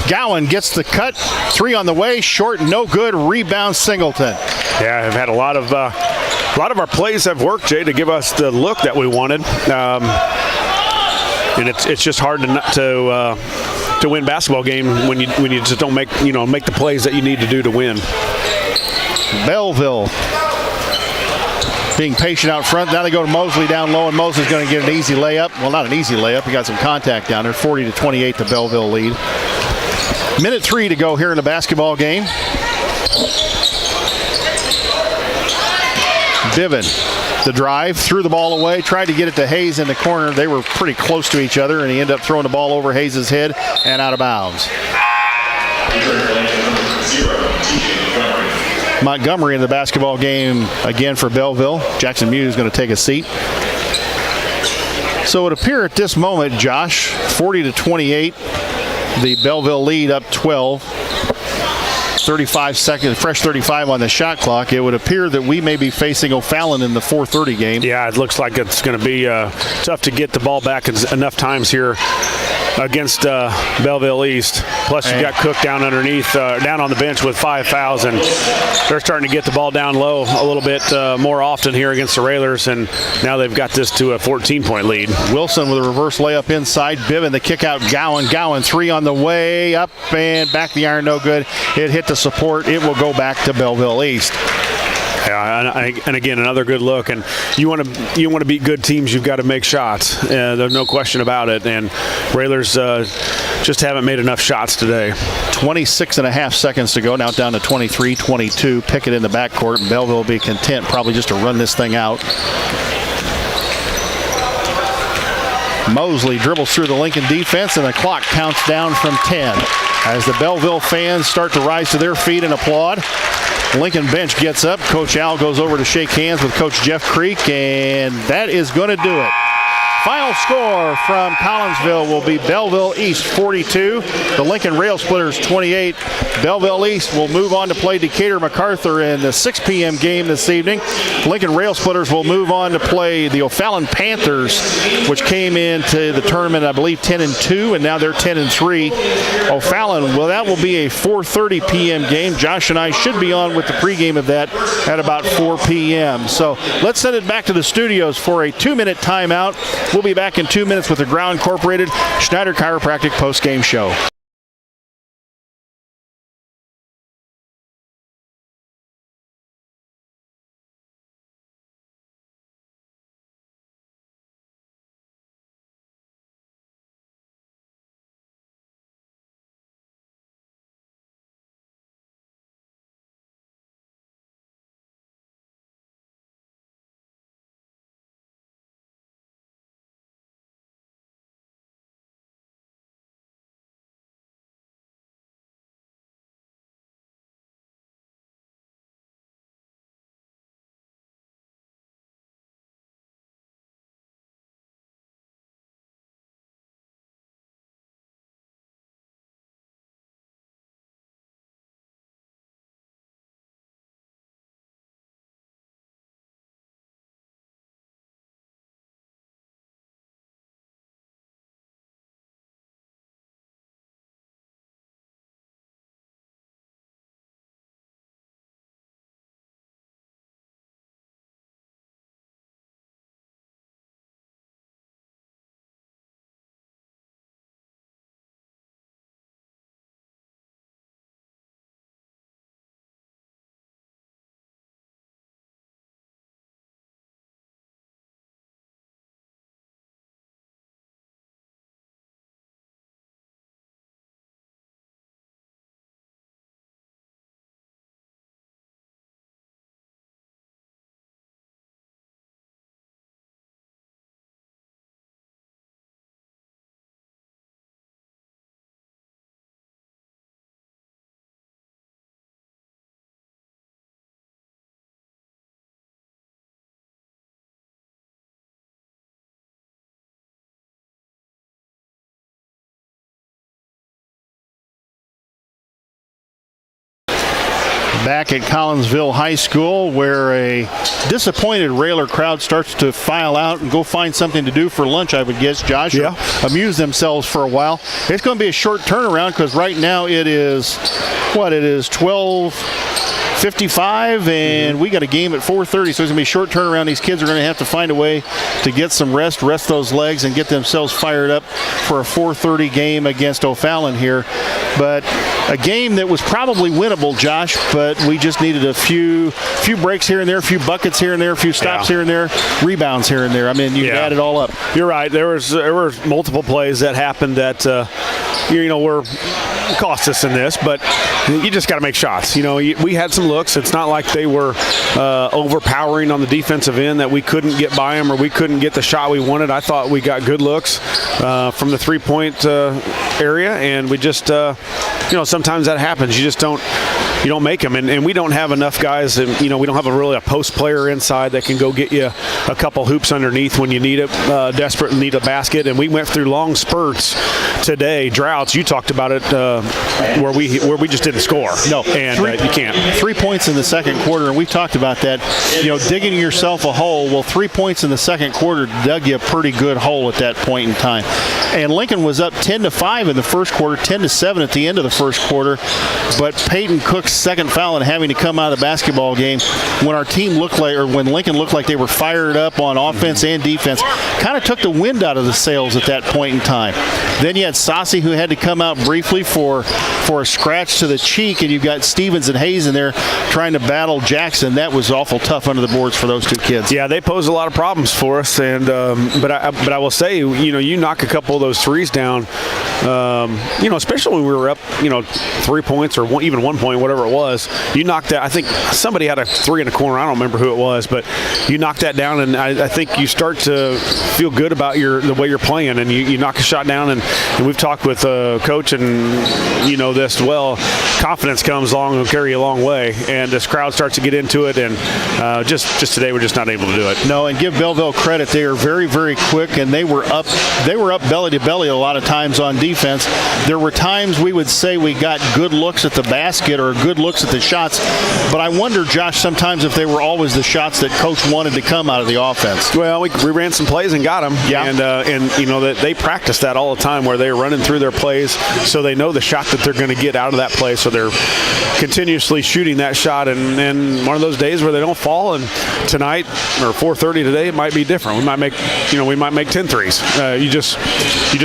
Gowan gets the cut. Three on the way, short, no good. Rebound Singleton. Yeah, I've had a lot of our plays have worked, Jay, to give us the look that we wanted. And it's just hard to win basketball game when you just don't make the plays that you need to do to win. Belleville being patient out front. Now they go to Mosley down low, and Mosley's going to get an easy layup. Well, not an easy layup. He got some contact down there. 40-28, the Belleville lead. Minute 3 to go here in the basketball game. Biven, the drive, threw the ball away, tried to get it to Hayes in the corner. They were pretty close to each other, and he ended up throwing the ball over Hayes' head and out of bounds. Montgomery in the basketball game again for Belleville. Jackson Muse is going to take a seat. So it appears at this moment, Josh, 40-28, the Belleville lead up 12. 35 seconds, fresh 35 on the shot clock. It would appear that we may be facing O'Fallon in the 4:30 game. Yeah, it looks like it's going to be tough to get the ball back enough times here against Belleville East. Plus, you got Cook down underneath, down on the bench with 5 fouls, and they're starting to get the ball down low a little bit more often here against the Railers, and now they've got this to a 14-point lead. Wilson with a reverse layup inside. Biven, the kick out. Gowan, three on the way, up and back the iron, no good. It hit the support. It will go back to Belleville East. Yeah, and again, another good look. And you want to beat good teams, you've got to make shots. There's no question about it. And Railers just haven't made enough shots today. 26.5 seconds to go. Now down to 23-22. Pickett in the backcourt. And Belleville will be content probably just to run this thing out. Mosley dribbles through the Lincoln defense, and the clock counts down from 10. As the Belleville fans start to rise to their feet and applaud. Lincoln bench gets up. Coach Al goes over to shake hands with Coach Jeff Creek, and that is going to do it. Final score from Collinsville will be Belleville East 42, the Lincoln Rail Splitters 28. Belleville East will move on to play Decatur MacArthur in the 6 p.m. game this evening. Lincoln Rail Splitters will move on to play the O'Fallon Panthers, which came into the tournament, I believe, 10-2, and now they're 10-3. O'Fallon, well, that will be a 4:30 p.m. game. Josh and I should be on with the pregame of that at about 4 p.m. So let's send it back to the studios for a 2-minute timeout. We'll be back in 2 minutes with the Ground Incorporated Schneider Chiropractic postgame show. Back at Collinsville High School, where a disappointed Railer crowd starts to file out and go find something to do for lunch, I would guess, Josh. Yeah. Amuse themselves for a while. It's going to be a short turnaround because right now it is 12:55, and we got a game at 4:30, so it's going to be a short turnaround. These kids are going to have to find a way to get some rest those legs, and get themselves fired up for a 4:30 game against O'Fallon here. But a game that was probably winnable, Josh, but we just needed a few breaks here and there, a few buckets here and there, a few stops here and there, rebounds here and there. I mean, you add it all up. You're right. There were multiple plays that happened that were cost us in this, but you just got to make shots. We had some looks. It's not like they were overpowering on the defensive end that we couldn't get by them or we couldn't get the shot we wanted. I thought we got good looks from the three-point area, and we just sometimes that happens. You don't make them, and we don't have enough guys. And we don't have a post player inside that can go get you a couple hoops underneath when you need it, desperately need a basket. And we went through long spurts today, droughts. You talked about it, where we just didn't score. No, and you can't. 3 points in the second quarter, and we've talked about that. Digging yourself a hole. Well, 3 points in the second quarter dug you a pretty good hole at that point in time. And Lincoln was up 10-5 in the first quarter, 10-7 at the end of the first quarter. But Peyton Cook's second foul and having to come out of the basketball game when our team when Lincoln looked like they were fired up on offense and defense, kind of took the wind out of the sails at that point in time. Then you had Saucy, who had to come out briefly for a scratch to the cheek, and you've got Stevens and Hayes in there trying to battle Jackson. That was awful tough under the boards for those two kids. Yeah, they pose a lot of problems for us, and but I will say, you knock a couple of those threes down, especially when we were up, 3 points or even 1 point, whatever it was. You knocked that. I think somebody had a three in the corner. I don't remember who it was, but you knocked that down, and I think you start to feel good about the way you're playing, and you knock a shot down, and we've talked with Coach, and this well. Confidence comes along and will carry you a long way, and this crowd starts to get into it, and just today we're just not able to do it. No, and give Belleville credit. They are very, very quick, and they were up belly to belly a lot of times on defense. There were times we would say we got good looks at the basket or good looks at the shots, but I wonder, Josh, sometimes if they were always the shots that Coach wanted to come out of the offense. Well, we ran some plays and got them, and that they practice that all the time, where they're running through their plays, so they know the shot that they're going to get out of that play, so they're continuously shooting that shot, and one of those days where they don't fall, and tonight or 4:30 today it might be different. We might make 10 threes. You just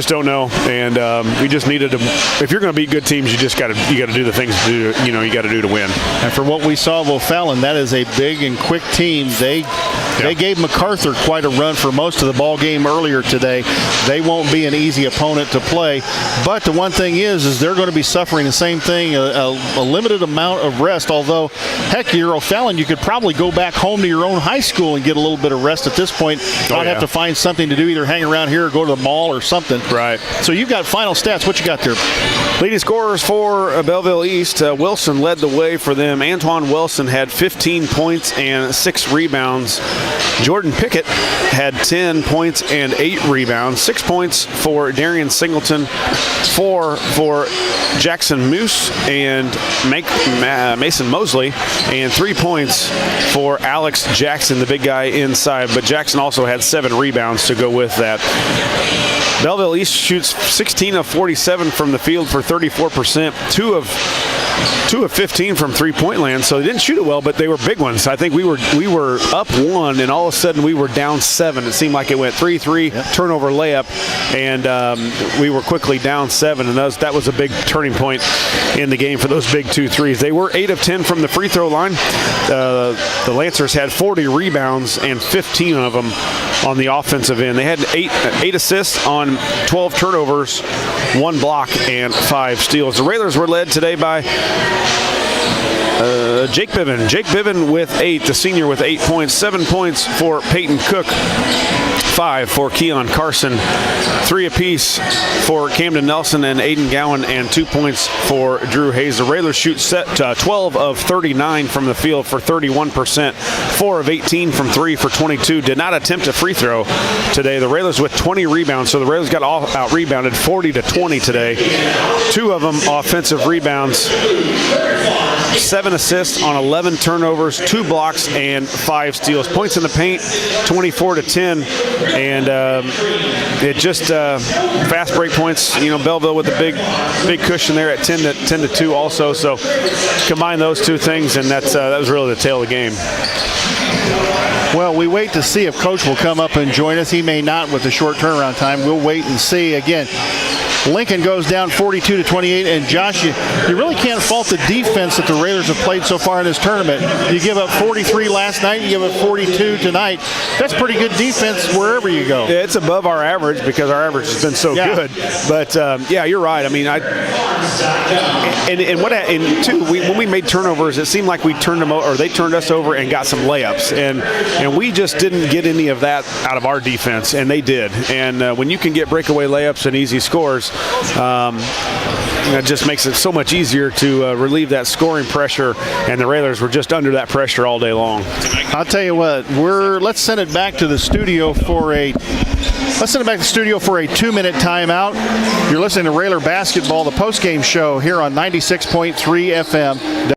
don't know, and we just needed to. If you're going to beat good teams, you got to do the things you got to do to win. And for what we saw of O'Fallon, that is a big and quick team. They gave MacArthur quite a run for most of the ball game earlier today. They won't be an easy opponent to play, but the one thing is they're going to be suffering the same thing, a limited amount of rest. Although, heck, you're O'Fallon, you could probably go back home to your own high school and get a little bit of rest at this point. Have to find something to do, either hang around here or go to the mall or something. Right. So you've got final stats. What you got there? Leading scorers for Belleville East, Wilson led the way for them. Antoine Wilson had 15 points and 6 rebounds. Jordan Pickett had 10 points and 8 rebounds. 6 points for Darian Singleton, 4 for Jackson Moose and Mason Mosley, and 3 points for Alex Jackson, the big guy inside. But Jackson also had 7 rebounds to go with that. Belleville East shoots 16 of 47 from the field for 34%, 2 of 15 from three-point land, so they didn't shoot it well, but they were big ones. I think we were up 1, and all of a sudden we were down 7. It seemed like it went 3-3, turnover layup, and we were quickly down 7, and that was a big turning point in the game for those big 2 threes. They were 8 of 10 from the free throw line. The Lancers had 40 rebounds and 15 of them on the offensive end. They had 8 assists on 12 turnovers, 1 block, and 5 steals. The Railers were led today by Jake Biven. Jake Biven with 8, the senior with 8 points, 7 points for Peyton Cook, 5 for Keon Carson, 3 apiece for Camden Nelson and Aiden Gowan, and 2 points for Drew Hayes. The Railers shoot 12 of 39 from the field for 31%, 4 of 18 from 3 for 22. Did not attempt a free throw today. The Railers with 20 rebounds, so the Railers got out rebounded 40-20 today. 2 of them offensive rebounds, 7 assists focused on 11 turnovers, 2 blocks, and 5 steals. Points in the paint, 24-10, and it just fast break points. You know, Belleville with a big cushion there at 10-2 also. So combine those two things, and that was really the tail of the game. Well, we wait to see if Coach will come up and join us. He may not with the short turnaround time. We'll wait and see. Again, Lincoln goes down 42-28, and Josh, you really can't fault the defense that the Railers have played so far in this tournament. You give up 43 last night, you give up 42 tonight. That's pretty good defense wherever you go. Yeah, it's above our average because our average has been so good. But yeah, you're right. I mean, when we made turnovers, it seemed like we turned them over, or they turned us over and got some layups, and we just didn't get any of that out of our defense, and they did. And when you can get breakaway layups and easy scores, it just makes it so much easier to relieve that scoring pressure, and the Railers were just under that pressure all day long. I'll tell you what, let's send it back to the studio for a 2-minute timeout. You're listening to Railer Basketball, the postgame show here on 96.3 FM.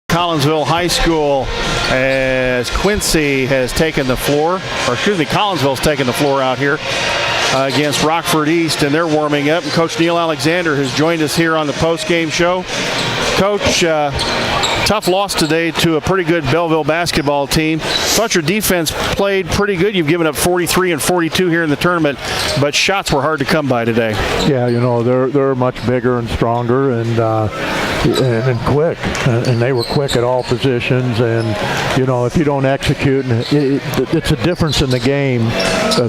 Collinsville High School as Quincy has taken the floor, Collinsville's taken the floor out here against Rockford East, and they're warming up. And Coach Neil Alexander has joined us here on the post-game show. Coach, tough loss today to a pretty good Belleville basketball team. Thought your defense played pretty good. You've given up 43 and 42 here in the tournament, but shots were hard to come by today. Yeah, you know, they're much bigger and stronger and quick, and they were quick at all positions. And you know, if you don't execute, it's a difference in the game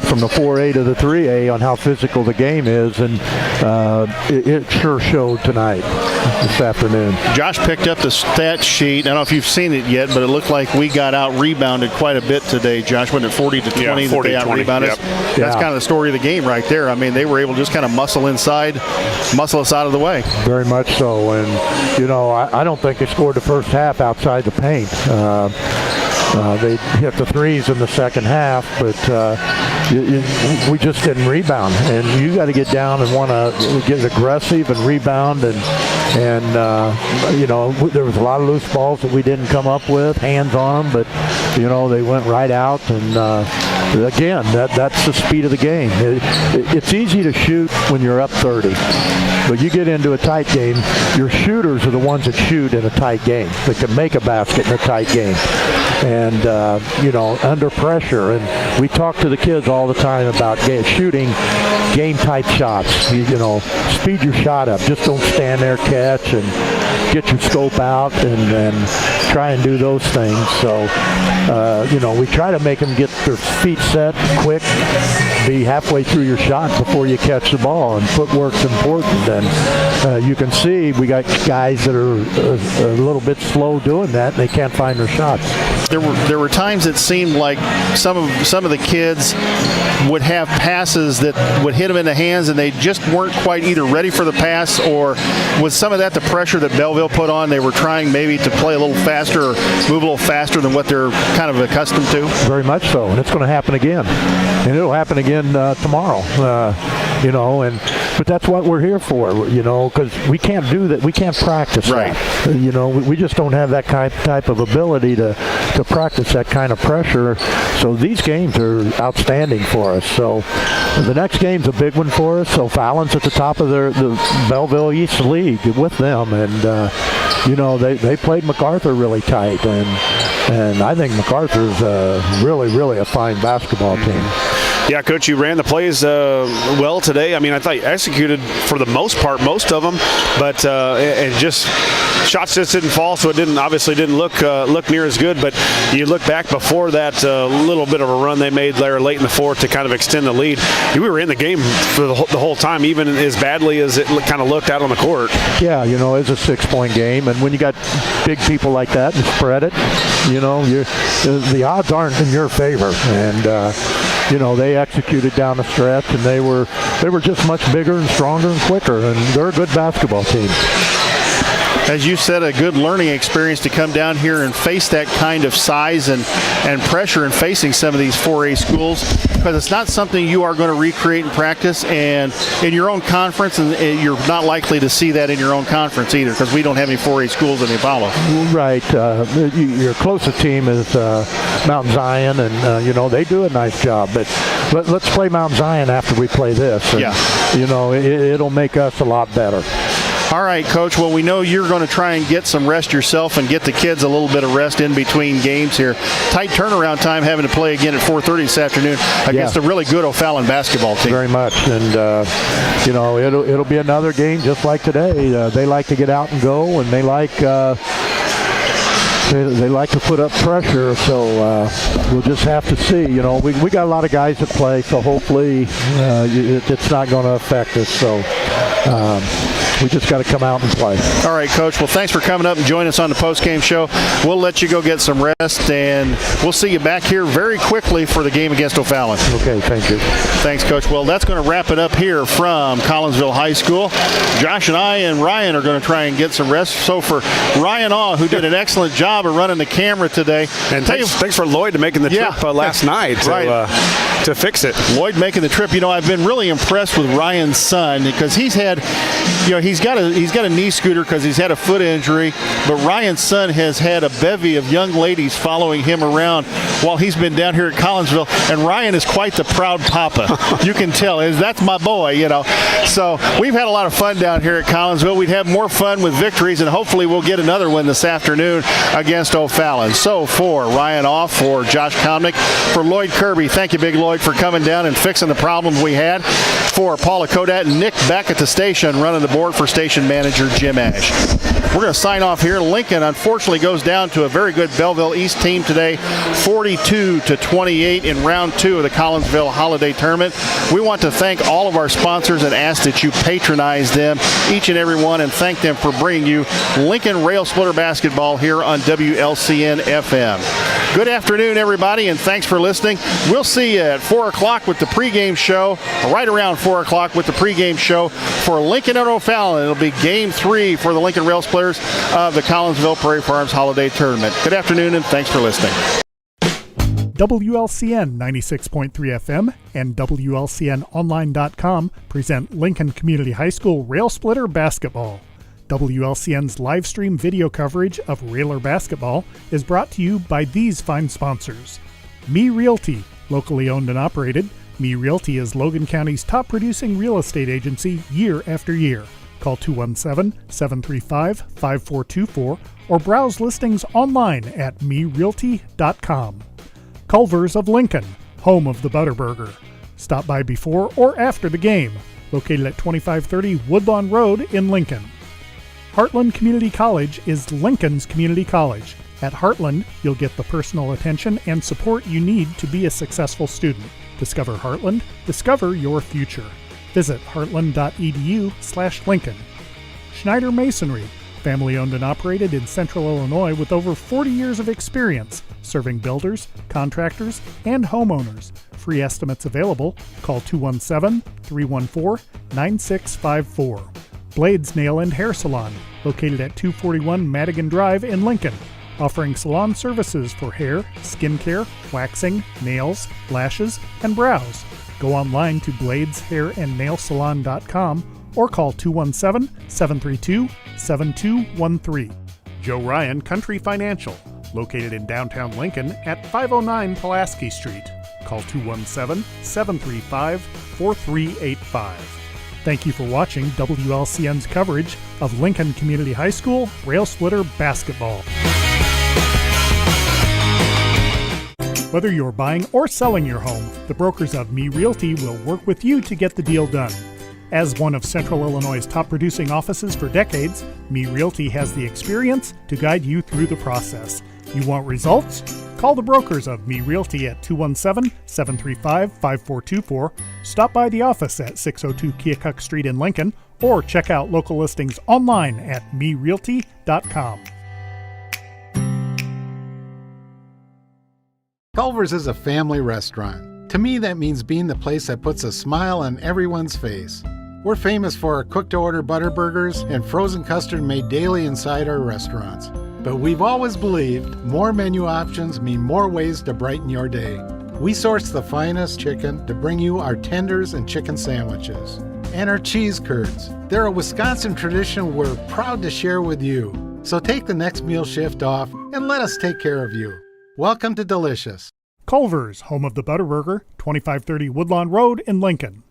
from the 4A to the 3A on how physical the game is, and it sure showed tonight, this afternoon. Josh picked up the stat sheet. I don't know if you've seen it yet, but it looked like we got out-rebounded quite a bit today. Josh, wasn't it 40-20 that they out-rebounded us? Yep. That's kind of the story of the game right there. I mean, they were able to just kind of muscle us out of the way. Very much so. And, you know, I don't think they scored the first half outside the paint. They hit the threes in the second half, but we just didn't rebound. And you got to get down and want to get aggressive and rebound. And you know, there was a lot of loose balls that we didn't come up with, hands on them, but, you know, they went right out. And again, that's the speed of the game. It's easy to shoot when you're up 30, but you get into a tight game, your shooters are the ones that shoot in a tight game, that can make a basket in a tight game. And, under pressure. And we talk to the kids all the time about shooting game-type shots. Speed your shot up. Just don't stand there, catch, and get your scope out and try and do those things. So, we try to make them get their feet set quick, be halfway through your shot before you catch the ball, and footwork's important. And you can see we got guys that are a little bit slow doing that, and they can't find their shots. There were times it seemed like some of the kids would have passes that would hit them in the hands, and they just weren't quite either ready for the pass, or was some of that the pressure that Belleville put on? They were trying maybe to play a little faster or move a little faster than what they're kind of accustomed to? Very much so, and it's going to happen again. And it'll happen again tomorrow. But that's what we're here for, because we can't do that. We can't practice that. We just don't have that type of ability to practice that kind of pressure. So these games are outstanding for us. So the next game's a big one for us. So Fallon's at the top of the Belleville East League with them, and they played MacArthur really tight, and I think MacArthur's really a fine basketball team. Yeah, Coach, you ran the plays well today. I mean, I thought you executed for the most part, most of them, but it just shots just didn't fall, so it obviously didn't look near as good. But you look back before that little bit of a run they made there late in the fourth to kind of extend the lead. We were in the game for the whole time, even as badly as it kind of looked out on the court. Yeah, it's a 6-point game, and when you got big people like that and spread it, the odds aren't in your favor. And they executed down the stretch, and they were just much bigger and stronger and quicker, and they're a good basketball team. As you said, a good learning experience to come down here and face that kind of size and pressure in facing some of these 4A schools, because it's not something you are going to recreate in practice and in your own conference, and you're not likely to see that in your own conference either, because we don't have any 4A schools in the Apollo. Right. Your closest team is Mount Zion, and they do a nice job. But let's play Mount Zion after we play this. And, it'll make us a lot better. All right, Coach. Well, we know you're going to try and get some rest yourself and get the kids a little bit of rest in between games here. Tight turnaround time, having to play again at 4:30 this afternoon against a really good O'Fallon basketball team. Very much, and it'll be another game just like today. They like to get out and go, and they like to put up pressure. So we'll just have to see. We got a lot of guys that play, so hopefully it's not going to affect us. So. We just got to come out and play. All right, Coach. Well, thanks for coming up and joining us on the post-game show. We'll let you go get some rest, and we'll see you back here very quickly for the game against O'Fallon. Okay, thank you. Thanks, Coach. Well, that's going to wrap it up here from Collinsville High School. Josh and I and Ryan are going to try and get some rest. So for Ryan Awe, who did an excellent job of running the camera today. And thanks for Lloyd to making the trip last night to fix it. Lloyd making the trip. I've been really impressed with Ryan's son, because he's had, he's got a knee scooter because he's had a foot injury, but Ryan's son has had a bevy of young ladies following him around while he's been down here at Collinsville, and Ryan is quite the proud papa. You can tell. That's my boy, So we've had a lot of fun down here at Collinsville. We'd have more fun with victories, and hopefully we'll get another one this afternoon against O'Fallon. So for Ryan Awe, for Josh Comnick, for Lloyd Kirby, thank you, Big Lloyd, for coming down and fixing the problems we had. For Paula Kodat and Nick back at the station running the board for station manager Jim Ash. We're going to sign off here. Lincoln unfortunately goes down to a very good Belleville East team today, 42-28 in round 2 of the Collinsville Holiday Tournament. We want to thank all of our sponsors and ask that you patronize them, each and every one, and thank them for bringing you Lincoln Rail Splitter basketball here on WLCN FM. Good afternoon, everybody, and thanks for listening. We'll see you at 4 o'clock with the pregame show, right around 4 o'clock with the pregame show for Lincoln and O'Fallon. It'll be Game 3 for the Lincoln Rail Splitters of the Collinsville Prairie Farms Holiday Tournament. Good afternoon, and thanks for listening. WLCN 96.3 FM and WLCNonline.com present Lincoln Community High School Rail Splitter Basketball. WLCN's live stream video coverage of Railer basketball is brought to you by these fine sponsors: Me Realty, Locally owned and operated, Me Realty is Logan County's top producing real estate agency year after year. Call 217-735-5424 or browse listings online at merealty.com. Culver's of Lincoln, home of the Butterburger. Stop by before or after the game, located at 2530 Woodlawn Road in Lincoln. Heartland Community College is Lincoln's community college. At Heartland, you'll get the personal attention and support you need to be a successful student. Discover Heartland, discover your future. Visit heartland.edu/Lincoln. Schneider Masonry, family owned and operated in Central Illinois with over 40 years of experience, serving builders, contractors, and homeowners. Free estimates available. Call 217-314-9654. Blades Nail and Hair Salon, located at 241 Madigan Drive in Lincoln, offering salon services for hair, skincare, waxing, nails, lashes, and brows. Go online to bladeshairandnailsalon.com or call 217-732-7213. Joe Ryan Country Financial, located in downtown Lincoln at 509 Pulaski Street. Call 217-735-4385. Thank you for watching WLCN's coverage of Lincoln Community High School Rail Splitter Basketball. Whether you're buying or selling your home, the brokers of Me Realty will work with you to get the deal done. As one of Central Illinois' top producing offices for decades, Me Realty has the experience to guide you through the process. You want results? Call the brokers of Me Realty at 217-735-5424, stop by the office at 602 Keokuk Street in Lincoln, or check out local listings online at merealty.com. Culver's is a family restaurant. To me, that means being the place that puts a smile on everyone's face. We're famous for our cooked-to-order butter burgers and frozen custard made daily inside our restaurants. But we've always believed more menu options mean more ways to brighten your day. We source the finest chicken to bring you our tenders and chicken sandwiches. And our cheese curds. They're a Wisconsin tradition we're proud to share with you. So take the next meal shift off and let us take care of you. Welcome to Delicious. Culver's, home of the Butterburger, 2530 Woodlawn Road in Lincoln.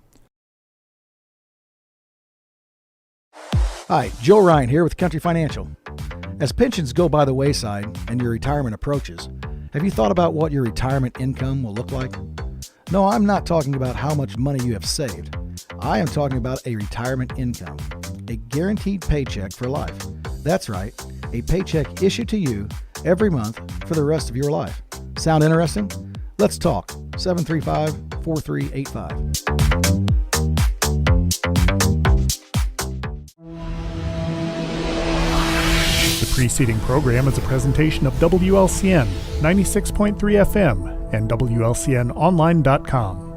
Hi, Joe Ryan here with Country Financial. As pensions go by the wayside and your retirement approaches, have you thought about what your retirement income will look like? No, I'm not talking about how much money you have saved. I am talking about a retirement income, a guaranteed paycheck for life. That's right, a paycheck issued to you every month for the rest of your life. Sound interesting? Let's talk. 735-4385. The preceding program is a presentation of WLCN 96.3 FM and WLCNonline.com.